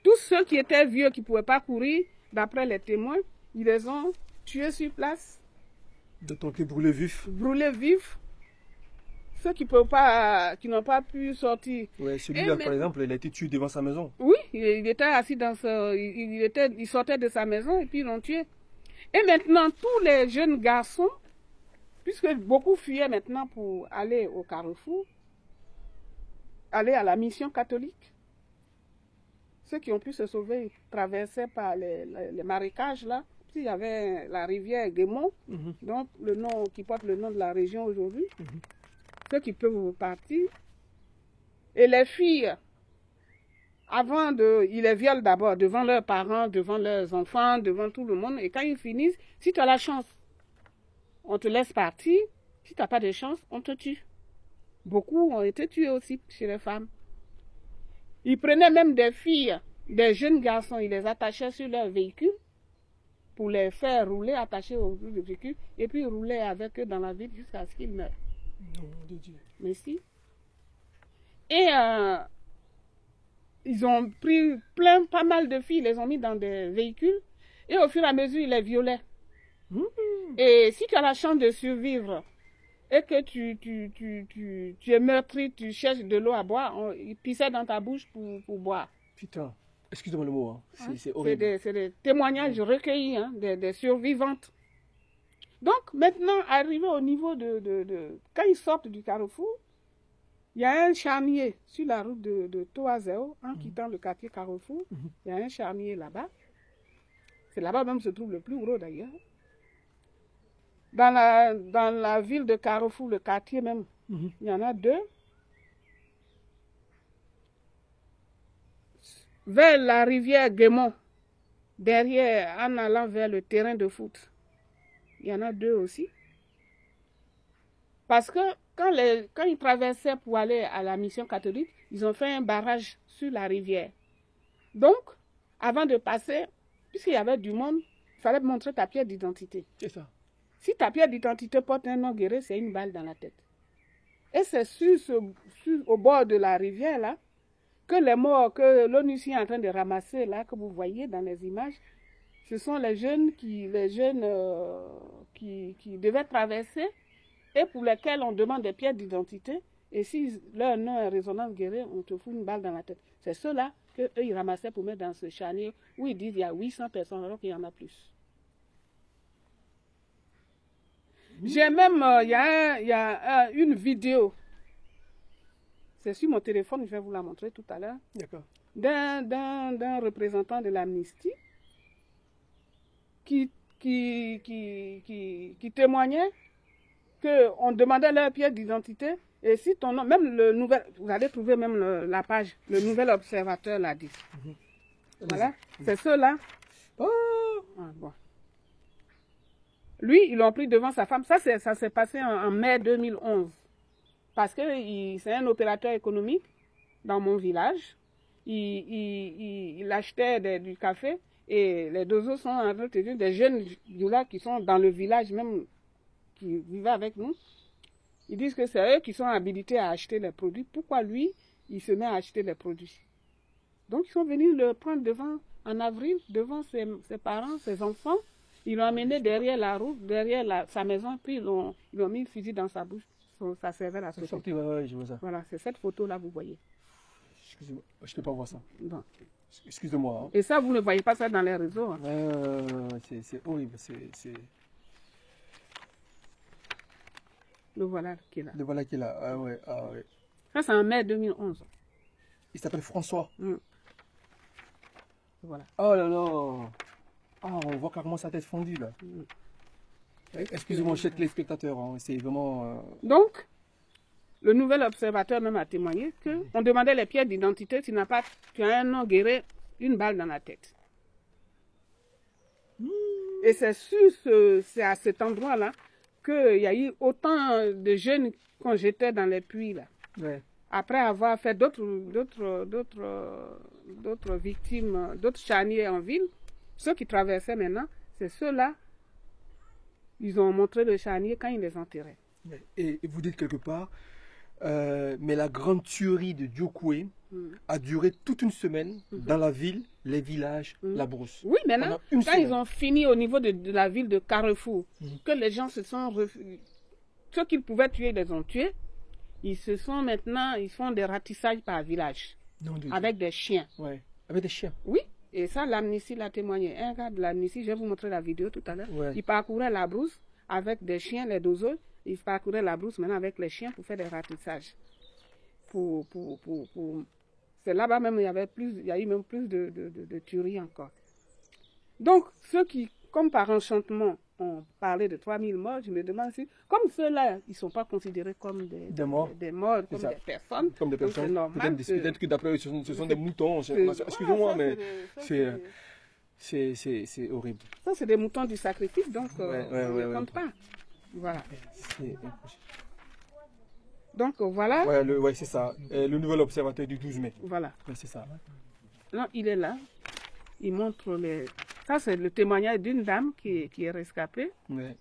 Tous ceux qui étaient vieux, qui ne pouvaient pas courir, d'après les témoins, ils les ont tués sur place. D'autant que brûlés vifs. Brûlés vifs. Ceux qui n'ont pas pu sortir. Ouais, celui-là, par exemple, il a été tué devant sa maison. Oui, il était assis dans il sortait de sa maison et puis ils l'ont tué. Et maintenant, tous les jeunes garçons, puisque beaucoup fuyaient maintenant pour aller au Carrefour, aller à la mission catholique, ceux qui ont pu se sauver traversaient par les marécages là. Puis il y avait la rivière Guémont, donc le nom qui porte le nom de la région aujourd'hui. Ceux qui peuvent partir. Et les filles, ils les violent d'abord devant leurs parents, devant leurs enfants, devant tout le monde. Et quand ils finissent, si tu as la chance, on te laisse partir. Si tu n'as pas de chance, on te tue. Beaucoup ont été tués aussi chez les femmes. Ils prenaient même des filles, des jeunes garçons, ils les attachaient sur leur véhicule pour les faire rouler, attachés au véhicule, et puis ils roulaient avec eux dans la ville jusqu'à ce qu'ils meurent. Non, de Dieu. Mais si. Et ils ont pris pas mal de filles, ils les ont mis dans des véhicules, et au fur et à mesure, ils les violaient. Et si tu as la chance de survivre, et que tu es meurtri, tu cherches de l'eau à boire, ils pissaient dans ta bouche pour boire. Putain, excusez-moi le mot, hein. C'est horrible. C'est des témoignages recueillis, hein, des survivantes. Donc, maintenant, arrivé au niveau quand ils sortent du Carrefour, il y a un charnier sur la route de Toazeo, en quittant le quartier Carrefour. Il y a un charnier là-bas. C'est là-bas même se trouve le plus gros d'ailleurs. Dans la ville de Carrefour, le quartier même, il y en a 2. Vers la rivière Guémont, derrière, en allant vers le terrain de foot. Il y en a 2 aussi. Parce que quand ils traversaient pour aller à la mission catholique, ils ont fait un barrage sur la rivière. Donc, avant de passer, puisqu'il y avait du monde, il fallait montrer ta pièce d'identité. C'est ça. Si ta pièce d'identité porte un nom guéri, c'est une balle dans la tête. Et c'est au bord de la rivière, là, que les morts que l'ONUCI est en train de ramasser, là, que vous voyez dans les images, ce sont les jeunes qui devaient traverser et pour lesquels on demande des pièces d'identité. Et si leur nom est résonance guérie, on te fout une balle dans la tête. C'est ceux-là qu'eux, ils ramassaient pour mettre dans ce charnier où ils disent qu'il y a 800 personnes alors qu'il y en a plus. J'ai même, il y a une vidéo. C'est sur mon téléphone, je vais vous la montrer tout à l'heure. D'accord. D'un représentant de l'Amnesty qui témoignait qu'on demandait leur pièce d'identité. Et si ton nom, même le nouvel, vous allez trouver même la page, le nouvel observateur l'a dit. Voilà, c'est ceux-là. Oh. Ah, bon. Lui, ils l'ont pris devant sa femme. Ça s'est passé en mai 2011. Parce que c'est un opérateur économique dans mon village. Il achetait du café et les deux autres sont en train de dire des jeunes là qui sont dans le village même, qui vivaient avec nous. Ils disent que c'est eux qui sont habilités à acheter les produits. Pourquoi lui, il se met à acheter les produits? Donc ils sont venus le prendre en avril, devant ses parents, ses enfants. Ils l'ont amené derrière la route, derrière sa maison, puis ils ont mis le fusil dans sa bouche. Ça servait à sauter. Sorti, ouais, je vois ça. Voilà, c'est cette photo-là, vous voyez. Excusez-moi, je ne peux pas voir ça. Bon. Excusez-moi. Hein. Et ça, vous ne voyez pas ça dans les réseaux. Hein. C'est horrible. Le voilà qui est là. Le voilà qui est là. Ah ouais. Ça, c'est en mai 2011. Il s'appelle François. Voilà. Oh là là. Ah, on voit carrément sa tête fondue là. Excusez-moi, chers téléspectateurs, hein, c'est vraiment... Donc, le nouvel observateur même a témoigné qu'on demandait les pièces d'identité, tu as un nom guéri, une balle dans la tête. Et c'est à cet endroit-là qu'il y a eu autant de jeunes qu'on jetait dans les puits là. Ouais. Après avoir fait d'autres victimes, d'autres charniers en ville, ceux qui traversaient maintenant, c'est ceux-là. Ils ont montré le charnier quand ils les enterraient. Et vous dites quelque part, Mais la grande tuerie de Diokoué a duré toute une semaine dans la ville, les villages, la brousse. Oui, maintenant, Pendant une quand semaine. ils ont fini au niveau de la ville de Carrefour, que les gens se sont... Ceux qu'ils pouvaient tuer, ils les ont tués. Ils se sont maintenant... Ils font des ratissages par village. Non, Avec des chiens. Ouais, avec des chiens. Oui, et ça, l'Amnistie l'a témoigné. Un gars de l'Amnistie, je vais vous montrer la vidéo tout à l'heure. Ouais. Il parcourait la brousse avec des chiens, les dozeux. Il parcourait la brousse maintenant avec les chiens pour faire des ratissages. C'est là-bas même, il y a eu même plus de tueries encore. Donc, ceux qui, comme par enchantement, ont parlé de 3000 morts, je me demande si, comme ceux-là, ils ne sont pas considérés comme des morts, comme des personnes. Comme des Donc, personnes. c'est normal Peut-être que d'après eux, ce sont des moutons. Excusez-moi, mais c'est horrible. Ça, c'est des moutons du sacrifice, donc on ne compte pas. Voilà. Donc voilà. Ouais, c'est ça. Le nouvel observateur du 12 mai. Voilà. Ouais, c'est ça. Là, il est là. Il montre les... Ça, c'est le témoignage d'une dame qui est rescapée. Ouais.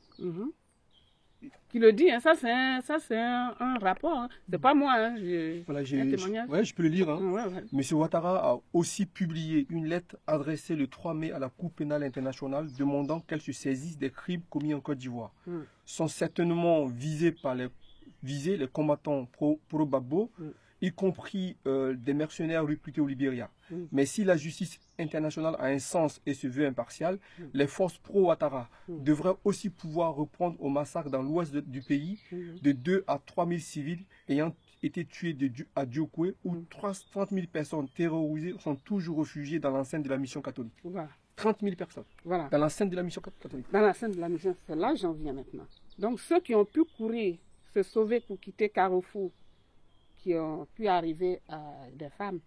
Qui le dit, hein. Ça, c'est un rapport. Hein. C'est pas moi. Hein. Voilà, un témoignage. je peux le lire. Hein. Ouais. Monsieur Ouattara a aussi publié une lettre adressée le 3 mai à la Cour pénale internationale demandant qu'elle se saisisse des crimes commis en Côte d'Ivoire. Sont certainement visés les combattants pro-Gbagbo, y compris des mercenaires recrutés au Libéria. Mais si la justice internationale a un sens et se veut impartiale, les forces pro-Ouattara devraient aussi pouvoir reprendre au massacre dans l'ouest du pays de 2 à 3 000 civils ayant été tués à Diokoué, où 30 000 personnes terrorisées sont toujours réfugiées dans l'enceinte de la mission catholique. Voilà. 30 000 personnes. Voilà. Dans l'enceinte de la mission catholique. Dans l'enceinte de la mission, c'est là j'en viens maintenant. Donc ceux qui ont pu courir, se sauver pour quitter Carrefour, qui ont pu arriver à des femmes,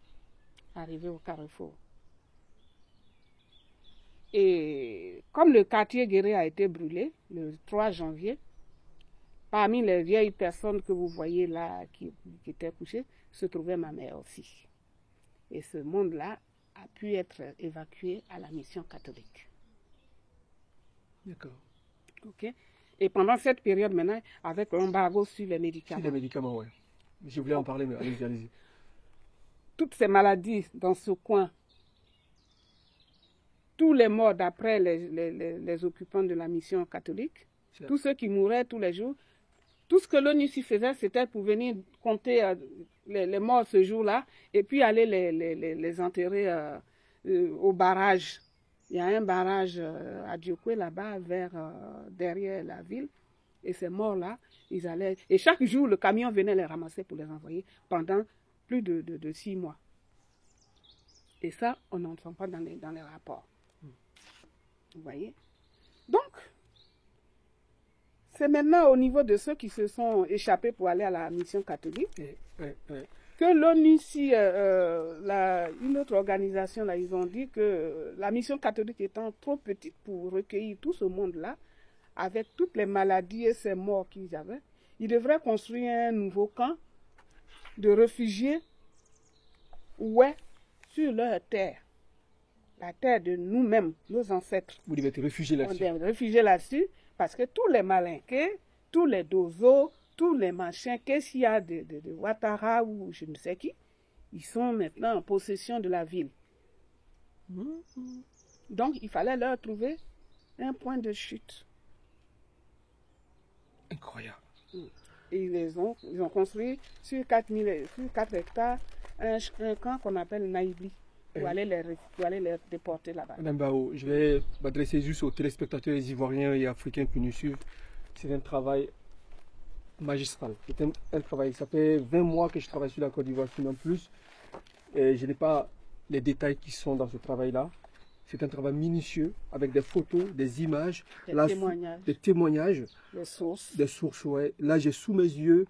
arriver au Carrefour. Et comme le quartier Guéré a été brûlé le 3 janvier, parmi les vieilles personnes que vous voyez là qui étaient couchées, se trouvait ma mère aussi. Et ce monde-là a pu être évacué à la mission catholique. D'accord. Ok. Et pendant cette période maintenant, avec l'embargo sur les médicaments. Sur les médicaments, oui. Je voulais en parler, mais allez-y. Toutes ces maladies dans ce coin, tous les morts d'après les occupants de la mission catholique, tous ceux qui mouraient tous les jours, tout ce que l'ONU faisait, c'était pour venir compter les morts ce jour-là et puis aller les enterrer au barrage. Il y a un barrage à Diokoué là-bas, derrière la ville. Et ces morts-là, ils allaient... Et chaque jour, le camion venait les ramasser pour les envoyer pendant plus de 6 mois. Et ça, on n'entend pas dans les rapports. Vous voyez? Donc, c'est maintenant au niveau de ceux qui se sont échappés pour aller à la mission catholique que l'ONU, une autre organisation, là, ils ont dit que la mission catholique étant trop petite pour recueillir tout ce monde-là, avec toutes les maladies et ces morts qu'ils avaient, ils devraient construire un nouveau camp de réfugiés sur leur terre. La terre de nous-mêmes, nos ancêtres. Vous devez être réfugiés là-dessus. On devait être réfugiés là-dessus parce que tous les malinqués, tous les dozos, tous les machins, qu'est-ce qu'il y a de Ouattara ou je ne sais qui, ils sont maintenant en possession de la ville. Donc, il fallait leur trouver un point de chute. Incroyable. Et ils ont construit sur 4 hectares un camp qu'on appelle Naïbli pour aller les déporter là-bas. Madame Bao, je vais m'adresser juste aux téléspectateurs ivoiriens et africains qui nous suivent. C'est un travail magistral. C'est un travail. Ça fait 20 mois que je travaille sur la Côte d'Ivoire, sinon plus. Et je n'ai pas les détails qui sont dans ce travail-là. C'est un travail minutieux avec des photos, des images, des témoignages, des sources. Ouais. Là, j'ai sous mes yeux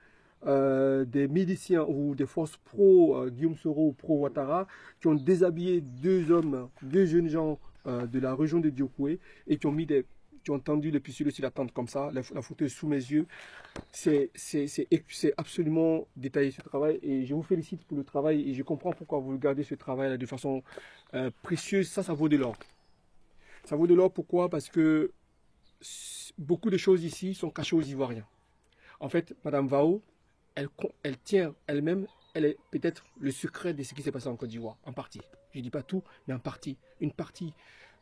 des miliciens ou des forces pro Guillaume Soro ou pro Ouattara qui ont déshabillé deux jeunes gens de la région de Diokoué et qui ont tendu les pistolets sur la tente comme ça. La photo est sous mes yeux. C'est absolument détaillé ce travail et je vous félicite pour le travail et je comprends pourquoi vous gardez ce travail de façon précieuse. Ça vaut de l'or. Ça vaut de l'or pourquoi? Parce que beaucoup de choses ici sont cachées aux Ivoiriens. En fait, Madame Vao, elle tient elle-même, elle est peut-être le secret de ce qui s'est passé en Côte d'Ivoire, en partie. Je ne dis pas tout, mais en partie. Une partie.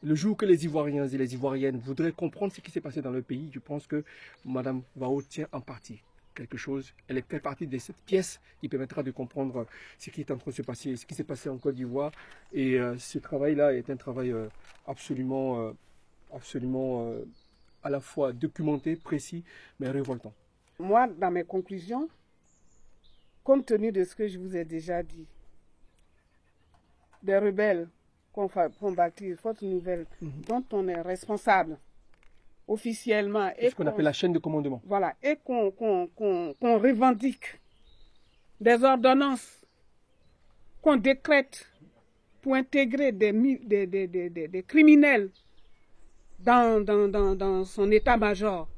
Le jour que les Ivoiriens et les Ivoiriennes voudraient comprendre ce qui s'est passé dans le pays, je pense que Mme Wao tient en partie quelque chose. Elle fait partie de cette pièce qui permettra de comprendre ce qui est en train de se passer, ce qui s'est passé en Côte d'Ivoire. Et ce travail-là est un travail absolument à la fois documenté, précis, mais révoltant. Moi, dans mes conclusions, compte tenu de ce que je vous ai déjà dit, des rebelles qu'on bâtit, Force Nouvelle, dont on est responsable officiellement. C'est ce qu'on appelle la chaîne de commandement. Voilà, et qu'on revendique des ordonnances qu'on décrète pour intégrer des criminels dans son état-major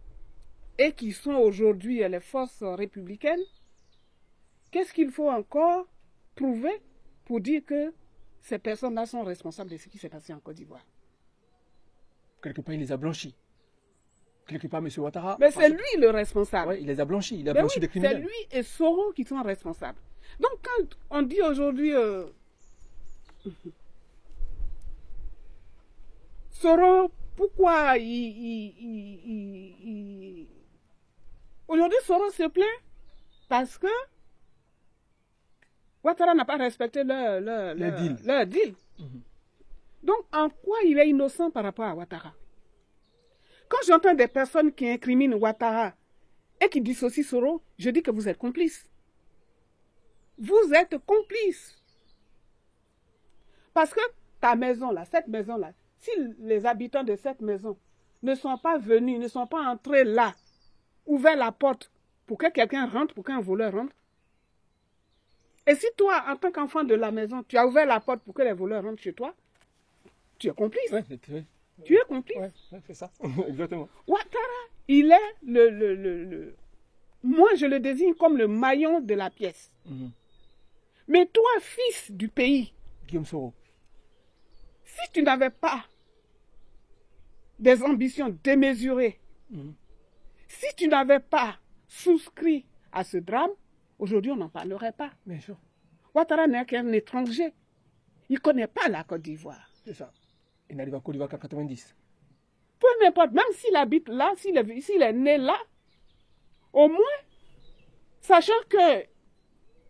et qui sont aujourd'hui les forces républicaines. Qu'est-ce qu'il faut encore prouver pour dire que ces personnes-là sont responsables de ce qui s'est passé en Côte d'Ivoire? Quelque part, il les a blanchis. Quelque part, M. Ouattara... Mais c'est lui le responsable. Oui, il les a blanchis. Il a blanchi des criminels. C'est lui et Soro qui sont responsables. Donc, quand on dit aujourd'hui... Soro, pourquoi Aujourd'hui, Soro se plaint parce que Ouattara n'a pas respecté leur deal. Donc, en quoi il est innocent par rapport à Ouattara? Quand j'entends des personnes qui incriminent Ouattara et qui dissocient Soro, je dis que vous êtes complices. Vous êtes complices. Parce que ta maison là, cette maison là, si les habitants de cette maison ne sont pas venus, ne sont pas entrés là, ouvert la porte pour que quelqu'un rentre, pour qu'un voleur rentre, et si toi, en tant qu'enfant de la maison, tu as ouvert la porte pour que les voleurs rentrent chez toi, tu es complice. Oui. Tu es complice. Oui, c'est ça. Exactement. Ouattara, il est moi, je le désigne comme le maillon de la pièce. Mais toi, fils du pays, Guillaume Soro, si tu n'avais pas des ambitions démesurées, si tu n'avais pas souscrit à ce drame, aujourd'hui, on n'en parlerait pas. bien sûr. Ouattara n'est qu'un étranger. Il ne connaît pas la Côte d'Ivoire. C'est ça. Il n'arrive à Côte d'Ivoire qu'en 90. Peu importe, même s'il habite là, s'il est né là, au moins, sachant que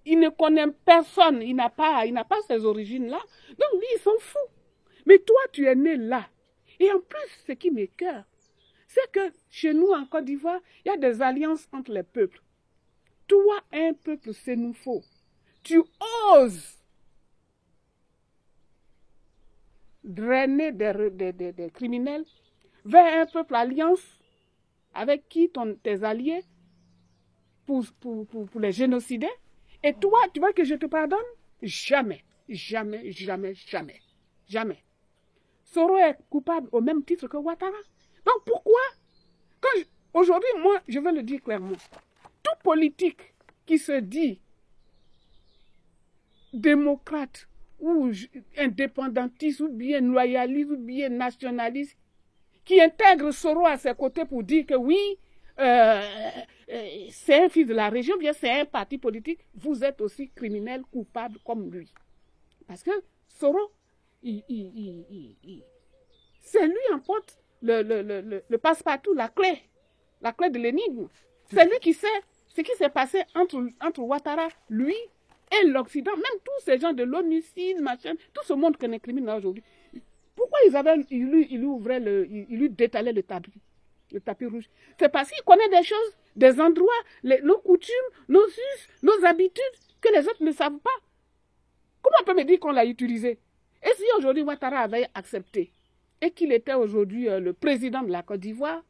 il ne connaît personne, il n'a pas ces origines-là, donc lui, il s'en fout. Mais toi, tu es né là. Et en plus, ce qui m'écoeure, c'est que chez nous, en Côte d'Ivoire, il y a des alliances entre les peuples. Toi, un peuple, c'est nous faux. Tu oses drainer des criminels vers un peuple alliance avec qui tes alliés pour les génocider. Et toi, tu vois que je te pardonne? Jamais, jamais, jamais, jamais, jamais. Soro est coupable au même titre que Ouattara. Donc pourquoi? Aujourd'hui, moi, je veux le dire clairement, tout politique qui se dit démocrate ou indépendantiste ou bien loyaliste ou bien nationaliste, qui intègre Soro à ses côtés pour dire que oui, c'est un fils de la région, bien c'est un parti politique, vous êtes aussi criminel, coupable comme lui. Parce que Soro, c'est lui en porte le passe-partout, la clé de l'énigme. C'est lui qui sait ce qui s'est passé entre Ouattara, lui, et l'Occident, même tous ces gens de l'ONU, machin, tout ce monde qu'on incrimine là aujourd'hui. Pourquoi il lui détalait le tapis rouge? C'est parce qu'il connaît des choses, des endroits, nos coutumes, nos us, nos habitudes, que les autres ne savent pas. Comment on peut me dire qu'on l'a utilisé? Et si aujourd'hui Ouattara avait accepté et qu'il était aujourd'hui le président de la Côte d'Ivoire,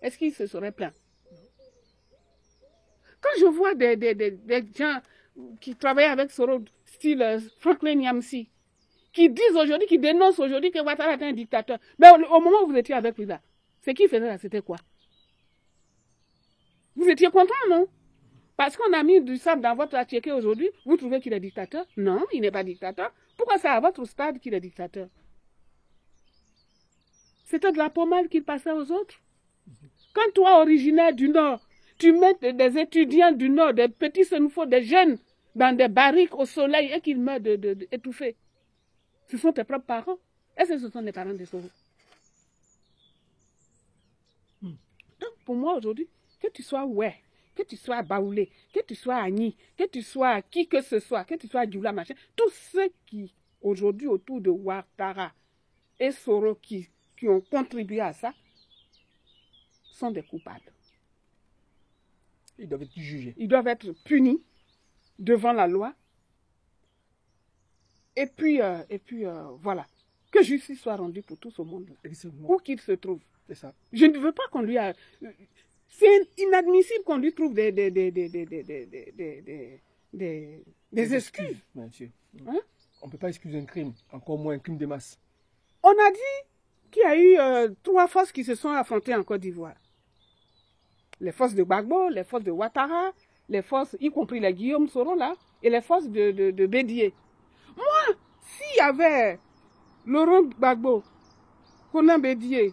est-ce qu'il se serait plaint? Quand je vois des gens qui travaillent avec Soro, style Franklin Nyamsi, qui disent aujourd'hui, qui dénoncent aujourd'hui que Ouattara est un dictateur, mais au moment où vous étiez avec lui là, ce qu'il faisait là, c'était quoi? Vous étiez content, non? Parce qu'on a mis du sable dans votre assiette aujourd'hui, vous trouvez qu'il est dictateur? Non, il n'est pas dictateur. Pourquoi c'est à votre stade qu'il est dictateur? C'était de la pommade qu'il passait aux autres. Quand toi, originaire du Nord, Tu mets des étudiants du Nord, des petits Sénoufos, des jeunes, dans des barriques au soleil et qu'ils meurent étouffés. Ce sont tes propres parents. Est-ce que ce sont les parents de Soro? Donc, pour moi, aujourd'hui, que tu sois ouais, que tu sois Baoulé, que tu sois Agni, que tu sois qui que ce soit, que tu sois Dioula, machin, tous ceux qui, aujourd'hui, autour de Ouattara et Soro, qui ont contribué à ça, sont des coupables. Ils doivent être jugés. Ils doivent être punis devant la loi. Et puis, voilà. Que justice soit rendue pour tout ce monde-là. Où qu'il se trouve. C'est ça. Je ne veux pas qu'on lui a... C'est inadmissible qu'on lui trouve des excuses. Bien sûr. Hein? On ne peut pas excuser un crime, encore moins un crime de masse. On a dit qu'il y a eu 3 forces qui se sont affrontées en Côte d'Ivoire. Les forces de Gbagbo, les forces de Ouattara, les forces, y compris les Guillaume Soro là, et les forces de Bédié. Moi, s'il y avait Laurent Gbagbo, Konan Bédié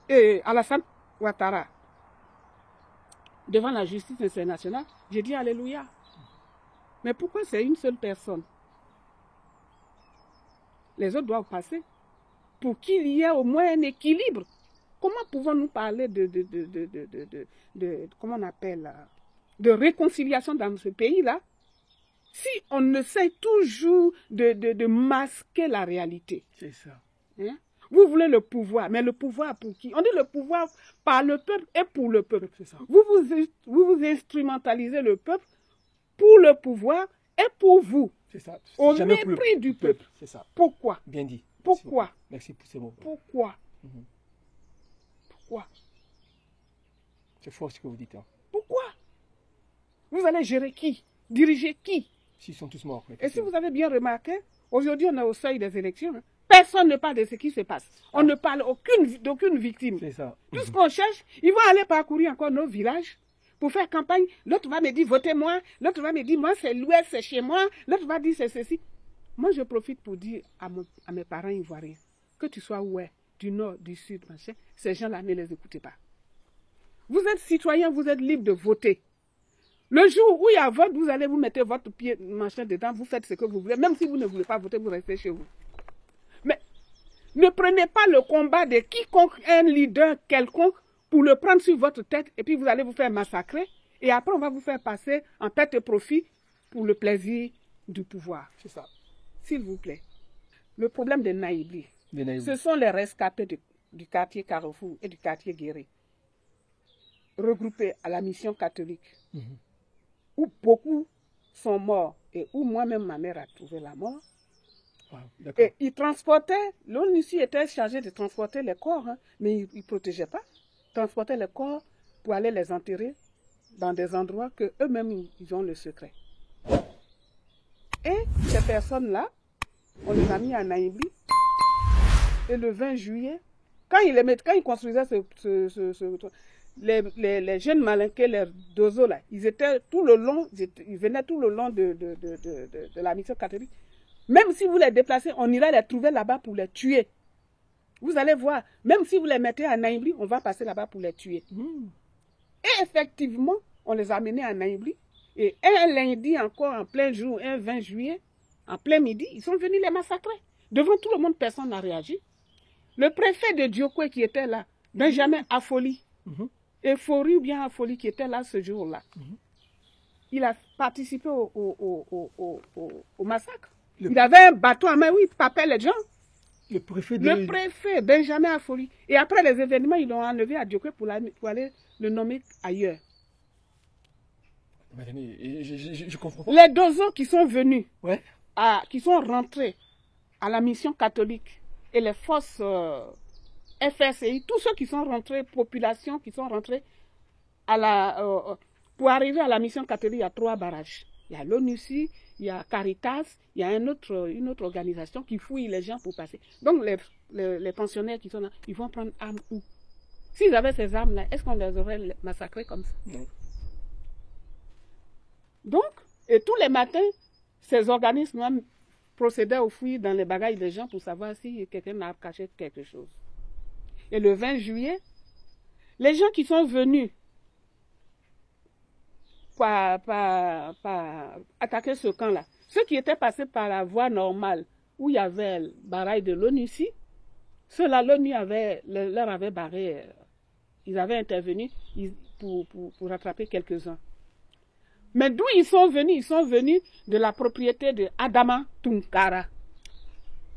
et Alassane Ouattara devant la justice internationale, j'ai dit Alléluia. Mais pourquoi c'est une seule personne? Les autres doivent passer pour qu'il y ait au moins un équilibre. Comment pouvons-nous parler comment on appelle, de réconciliation dans ce pays-là, si on ne sait toujours de masquer la réalité? C'est ça. Hein? Vous voulez le pouvoir, mais le pouvoir pour qui? On dit le pouvoir par le peuple et pour le peuple. C'est ça. Vous instrumentalisez le peuple pour le pouvoir et pour vous. C'est ça. Au mépris du peuple. C'est ça. Pourquoi? Bien dit. Pourquoi? Merci pour ces mots. Pourquoi? Pourquoi? C'est fort ce que vous dites. Hein. Pourquoi? Vous allez gérer qui? Diriger qui? S'ils sont tous morts. Et si vous avez bien remarqué, aujourd'hui on est au seuil des élections. Hein. Personne ne parle de ce qui se passe. On ne parle d'aucune victime. C'est ça. Tout ce qu'on cherche, ils vont aller parcourir encore nos villages pour faire campagne. L'autre va me dire votez-moi. L'autre va me dire moi c'est l'Ouest, c'est chez moi. L'autre va dire c'est ceci. Moi je profite pour dire à mes parents ivoiriens, que tu sois ouais, du nord, du sud, machin, ces gens-là ne les écoutez pas. Vous êtes citoyen, vous êtes libre de voter. Le jour où il y a vote, vous allez vous mettre votre pied machin dedans, vous faites ce que vous voulez. Même si vous ne voulez pas voter, vous restez chez vous. Mais ne prenez pas le combat de quiconque, un leader quelconque, pour le prendre sur votre tête et puis vous allez vous faire massacrer. Et après, on va vous faire passer en tête de profit pour le plaisir du pouvoir. C'est ça. S'il vous plaît. Le problème de Naïbli, ce sont les rescapés du quartier Carrefour et du quartier Guéret, regroupés à la mission catholique, où beaucoup sont morts et où moi-même ma mère a trouvé la mort. Et ils transportaient, l'ONUCI était chargé de transporter les corps, hein, mais ils ne protégeaient pas. Ils transportaient les corps pour aller les enterrer dans des endroits que eux-mêmes ils ont le secret. Et ces personnes-là, on les a mis à Naïbli. Et le 20 juillet, quand ils construisaient les jeunes malinqués, les dozos là, ils étaient tout le long, ils venaient tout le long de la mission catholique. Même si vous les déplacez, on ira les trouver là-bas pour les tuer. Vous allez voir, même si vous les mettez à Naïbli, on va passer là-bas pour les tuer. Et effectivement, on les a amenés à Naïbli. Et un lundi encore, en plein jour, un 20 juillet, en plein midi, ils sont venus les massacrer. Devant tout le monde, personne n'a réagi. Le préfet de Diokwe qui était là, Benjamin Afoli, Euphorie ou bien Afoli qui était là ce jour-là, il a participé au massacre. Il avait un bateau à main où il tapait les gens. Le préfet Benjamin Afoli. Et après les événements, ils l'ont enlevé à Diokwe pour aller le nommer ailleurs. Je comprends pas. Les dozos qui sont venus, ouais. Qui sont rentrés à la mission catholique et les forces FSI, tous ceux qui sont rentrés, population qui sont rentrés pour arriver à la mission catholique, il y a 3 barrages. Il y a l'ONUCI, il y a Caritas, il y a une autre organisation qui fouille les gens pour passer. Donc les pensionnaires qui sont là, ils vont prendre armes où? S'ils avaient ces armes-là, est-ce qu'on les aurait massacrés comme ça? Non. Donc, et tous les matins, ces organismes procédaient aux fouilles dans les bagages des gens pour savoir si quelqu'un a caché quelque chose. Et le 20 juillet, les gens qui sont venus attaquer ce camp-là. Ceux qui étaient passés par la voie normale, où il y avait le barrage de l'ONU ici, ceux-là, l'ONU leur avait barré, ils avaient intervenu pour rattraper quelques-uns. Mais d'où ils sont venus? Ils sont venus de la propriété de Adama Tunkara.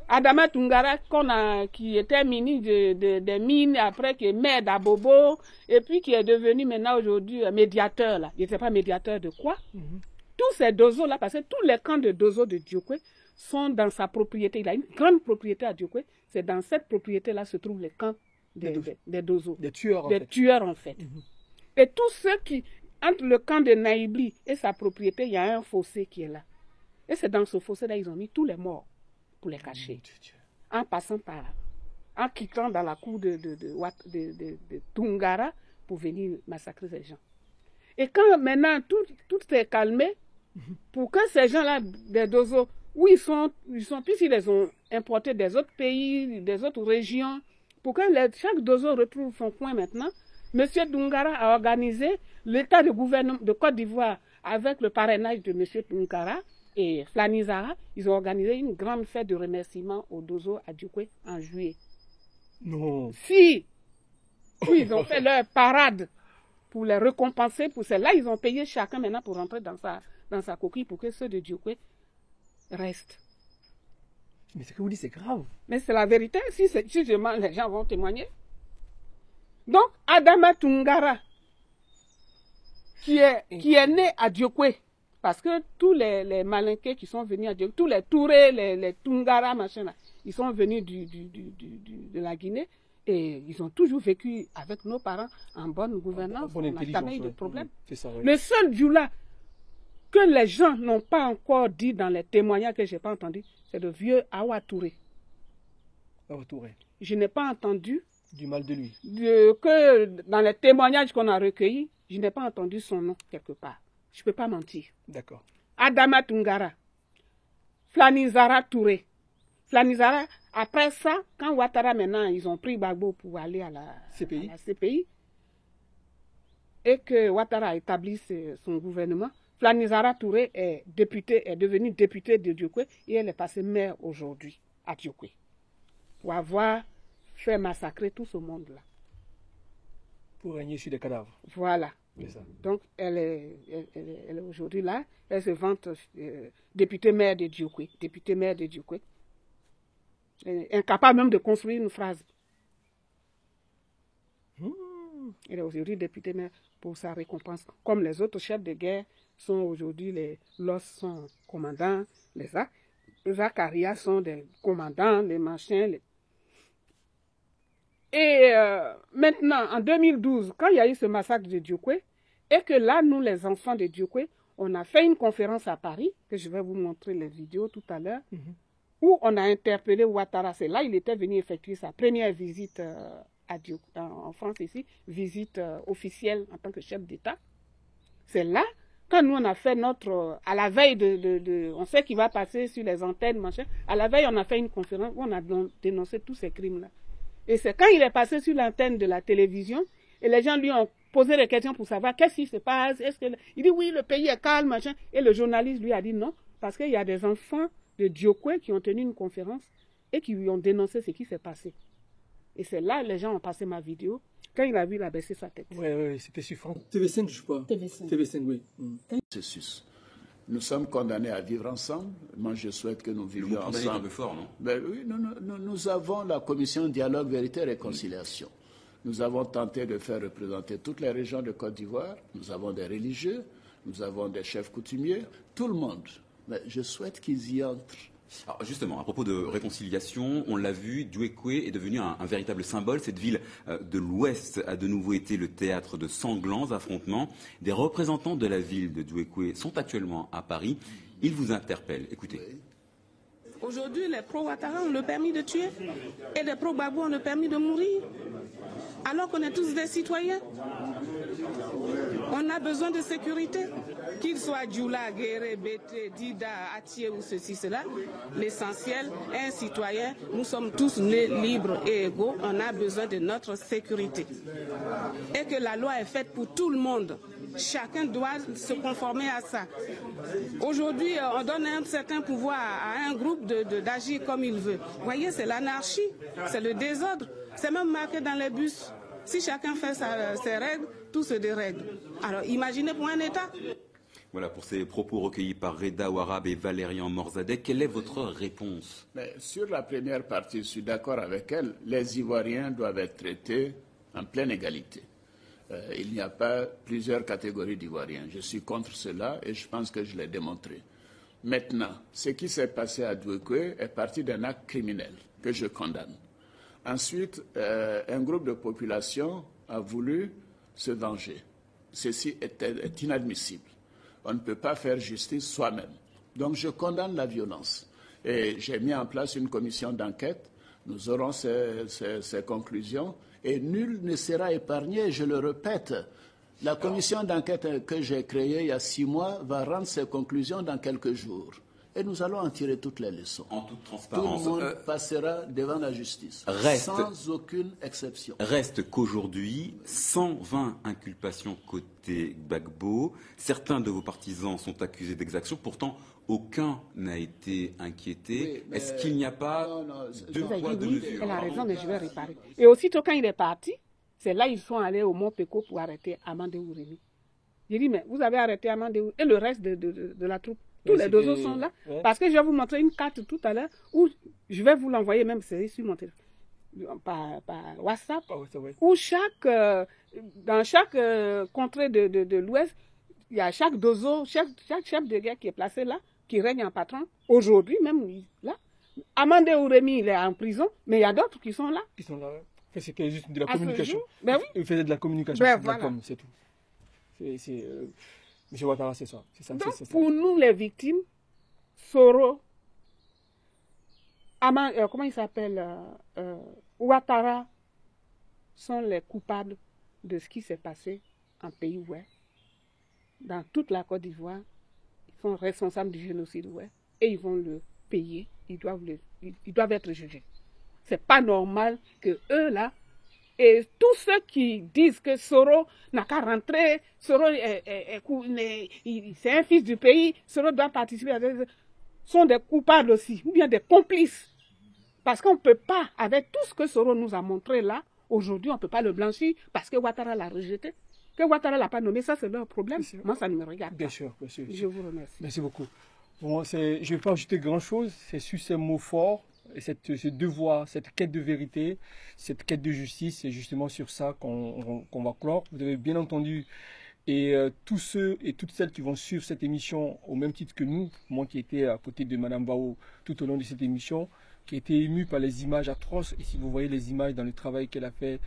Adama Tunkara, qui était ministre des mines, après qui est maire d'Abobo, et puis qui est devenu maintenant aujourd'hui médiateur. Là. Il n'était pas médiateur de quoi? Tous ces dozos-là, parce que tous les camps de dozos de Diokwe sont dans sa propriété. Il a une grande propriété à Diokwe. C'est dans cette propriété-là se trouvent les camps des dozos. Des tueurs, en fait. Et tous ceux qui... Entre le camp de Naïbli et sa propriété, il y a un fossé qui est là. Et c'est dans ce fossé-là ils ont mis tous les morts pour les cacher. En quittant dans la cour de Tungara pour venir massacrer ces gens. Et quand maintenant tout s'est calmé, pour que ces gens-là, des dozos, où ils sont puisqu'ils les ont importés des autres pays, des autres régions, pour que chaque dozo retrouve son coin maintenant, M. Tungara a organisé l'état de gouvernement de Côte d'Ivoire avec le parrainage de M. Tungara et Flanizara. Ils ont organisé une grande fête de remerciement aux dozos à Diokwe en juillet. Non. Si, ils ont fait leur parade pour les récompenser pour celle-là, ils ont payé chacun maintenant pour rentrer dans sa coquille pour que ceux de Diokwe restent. Mais ce que vous dites, c'est grave. Mais c'est la vérité. Si je mens, les gens vont témoigner. Donc, Adama Tungara, qui est né à Diokwe, parce que tous les Malinqués qui sont venus à Diokwe, tous les Touré, les Tungara, machin, là, ils sont venus de la Guinée et ils ont toujours vécu avec nos parents en bonne gouvernance. On n'a jamais eu de problème. Ça, oui. Le seul Djoula que les gens n'ont pas encore dit dans les témoignages que je n'ai pas entendu, c'est le vieux Awa Touré. Awa Touré. Je n'ai pas entendu du mal de lui. Que dans les témoignages qu'on a recueillis, je n'ai pas entendu son nom quelque part. Je ne peux pas mentir. D'accord. Adama Tungara, Flanizara Touré. Flanizara, après ça, quand Ouattara maintenant, ils ont pris Gbagbo pour aller à la CPI, et que Ouattara a établi son gouvernement, Flanizara Touré est devenue députée de Diokwe et elle est passée maire aujourd'hui à Diokwe pour avoir fait massacrer tout ce monde-là. Pour régner sur des cadavres. Voilà. Ça. Donc, elle est aujourd'hui là. Elle se vante députée maire de Diokwe. Députée maire de Diokwe. Incapable même de construire une phrase. Elle est aujourd'hui députée maire pour sa récompense. Comme les autres chefs de guerre sont aujourd'hui, les Los sont commandants, les Zakaria sont des commandants, les machins, Et maintenant, en 2012, quand il y a eu ce massacre de Diokwe, et que là, nous, les enfants de Diokwe, on a fait une conférence à Paris, que je vais vous montrer les vidéos tout à l'heure, où on a interpellé Ouattara. C'est là il était venu effectuer sa première visite en France ici, visite officielle en tant que chef d'État. C'est là, quand nous, on a fait à la veille on sait qu'il va passer sur les antennes, machin, à la veille, on a fait une conférence où on a dénoncé tous ces crimes-là. Et c'est quand il est passé sur l'antenne de la télévision, et les gens lui ont posé des questions pour savoir qu'est-ce qui se passe. Il dit oui, le pays est calme, machin. Et le journaliste lui a dit non, parce qu'il y a des enfants de Diokwe qui ont tenu une conférence et qui lui ont dénoncé ce qui s'est passé. Et c'est là que les gens ont passé ma vidéo. Quand il a vu, il a baissé sa tête. Oui, c'était suffisant. TV5, je crois. TV5, oui. Nous sommes condamnés à vivre ensemble. Moi, je souhaite que nous vivions ensemble. C'est un peu fort, non? Ben, oui, nous avons la commission Dialogue, Vérité et Réconciliation. Nous avons tenté de faire représenter toutes les régions de Côte d'Ivoire. Nous avons des religieux, nous avons des chefs coutumiers, tout le monde. Mais je souhaite qu'ils y entrent. Alors justement, à propos de réconciliation, on l'a vu, Diokwe est devenu un véritable symbole. Cette ville de l'Ouest a de nouveau été le théâtre de sanglants affrontements. Des représentants de la ville de Diokwe sont actuellement à Paris. Ils vous interpellent. Écoutez. Oui. Aujourd'hui, les pro-Ouattara ont le permis de tuer et les pro-Gbagbo ont le permis de mourir. Alors qu'on est tous des citoyens. On a besoin de sécurité. Qu'ils soient Djoula, Guéré, Bété, Dida, Atié ou ceci, cela, l'essentiel est un citoyen. Nous sommes tous nés libres et égaux. On a besoin de notre sécurité. Et que la loi est faite pour tout le monde. chacun doit se conformer à ça. Aujourd'hui, on donne un certain pouvoir à un groupe d'agir comme il veut. Vous voyez, c'est l'anarchie, c'est le désordre. C'est même marqué dans les bus. Si chacun fait ses règles, tout se dérègle. Alors imaginez pour un État. Voilà pour ces propos recueillis par Reda Ouarab et Valérian Morzadeh. Quelle est votre réponse? Mais sur la première partie, je suis d'accord avec elle. Les Ivoiriens doivent être traités en pleine égalité. Il n'y a pas plusieurs catégories d'Ivoiriens. Je suis contre cela et je pense que je l'ai démontré. Maintenant, ce qui s'est passé à Douékoué est parti d'un acte criminel que je condamne. Ensuite, un groupe de population a voulu se venger. Ceci est inadmissible. On ne peut pas faire justice soi-même. Donc je condamne la violence. Et j'ai mis en place une commission d'enquête. Nous aurons ces conclusions et nul ne sera épargné, je le répète. La commission d'enquête que j'ai créée il y a 6 mois va rendre ses conclusions dans quelques jours. Et nous allons en tirer toutes les leçons. En toute transparence. Tout le monde passera devant la justice, sans aucune exception. Reste qu'aujourd'hui, 120 inculpations côté Gbagbo. Certains de vos partisans sont accusés d'exaction. Pourtant, aucun n'a été inquiété. Oui, est-ce qu'il n'y a pas deux poids, deux mesures? Elle a raison, mais je vais réparer. Et aussitôt, quand il est parti, c'est là qu'ils sont allés au Mont Péco pour arrêter Amandé Ouremi. J'ai dit, mais vous avez arrêté Amandé Ouremi et le reste de la troupe. Tous les deux autres sont là. Ouais. Parce que je vais vous montrer une carte tout à l'heure où je vais vous l'envoyer même sur mon téléphone, par WhatsApp. Ouais. Où dans chaque contrée de l'Ouest, il y a chaque dozo, chaque chef de guerre qui est placé là, qui règne en patron. Aujourd'hui même, là. Amandé Ouremi, il est en prison, mais il y a d'autres qui sont là. Qui sont là, ouais. C'était juste de la communication. Ben oui. Il faisait de la communication, voilà. C'est tout. M. Ouattara, c'est ça. Donc, pour nous, les victimes, Soro, comment il s'appelle, Ouattara, sont les coupables de ce qui s'est passé en Pays Ouest. Dans toute la Côte d'Ivoire, ils sont responsables du génocide ouest et ils vont le payer. Ils doivent être jugés. C'est pas normal que eux là. Et tous ceux qui disent que Soro n'a qu'à rentrer, Soro c'est un fils du pays, Soro doit participer sont des coupables aussi, ou bien des complices. Parce qu'on ne peut pas, avec tout ce que Soro nous a montré là, aujourd'hui, on ne peut pas le blanchir parce que Ouattara l'a rejeté. Que Ouattara ne l'a pas nommé, ça c'est leur problème. Moi, ça ne me regarde pas. Bien sûr. Je vous remercie. Merci beaucoup. Bon, je ne vais pas ajouter grand-chose, c'est sur ces mots forts. Et ce devoir, cette quête de vérité, cette quête de justice, c'est justement sur ça qu'on va clore. Vous avez bien entendu, et tous ceux et toutes celles qui vont suivre cette émission au même titre que nous, moi qui étais à côté de Mme Bao tout au long de cette émission, qui a été ému par les images atroces, et si vous voyez les images dans le travail qu'elle a fait,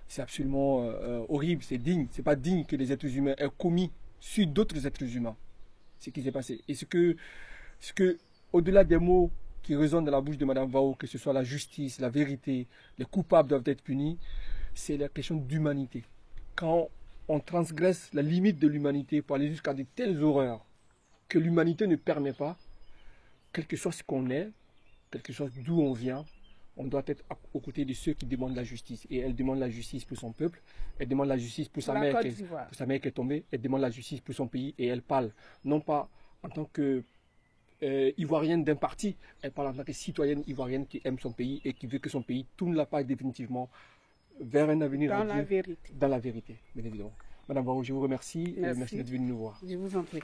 c'est absolument horrible, c'est digne, c'est pas digne que les êtres humains aient commis sur d'autres êtres humains, ce qui s'est passé. Et ce que au-delà des mots qui résonne dans la bouche de Mme Vao, que ce soit la justice, la vérité, les coupables doivent être punis, c'est la question d'humanité. Quand on transgresse la limite de l'humanité pour aller jusqu'à de telles horreurs que l'humanité ne permet pas, quel que soit ce qu'on est, quel que soit d'où on vient, on doit être aux côtés de ceux qui demandent la justice. Et elle demande la justice pour son peuple, elle demande la justice pour sa mère qui est tombée, elle demande la justice pour son pays et elle parle, non pas en tant que ivoirienne d'un parti, elle parle en tant que citoyenne ivoirienne qui aime son pays et qui veut que son pays tourne la page définitivement vers un avenir dans la vérité. Dans la vérité, bien évidemment. Madame Vao, je vous remercie. Merci d'être venue nous voir. Je vous en prie.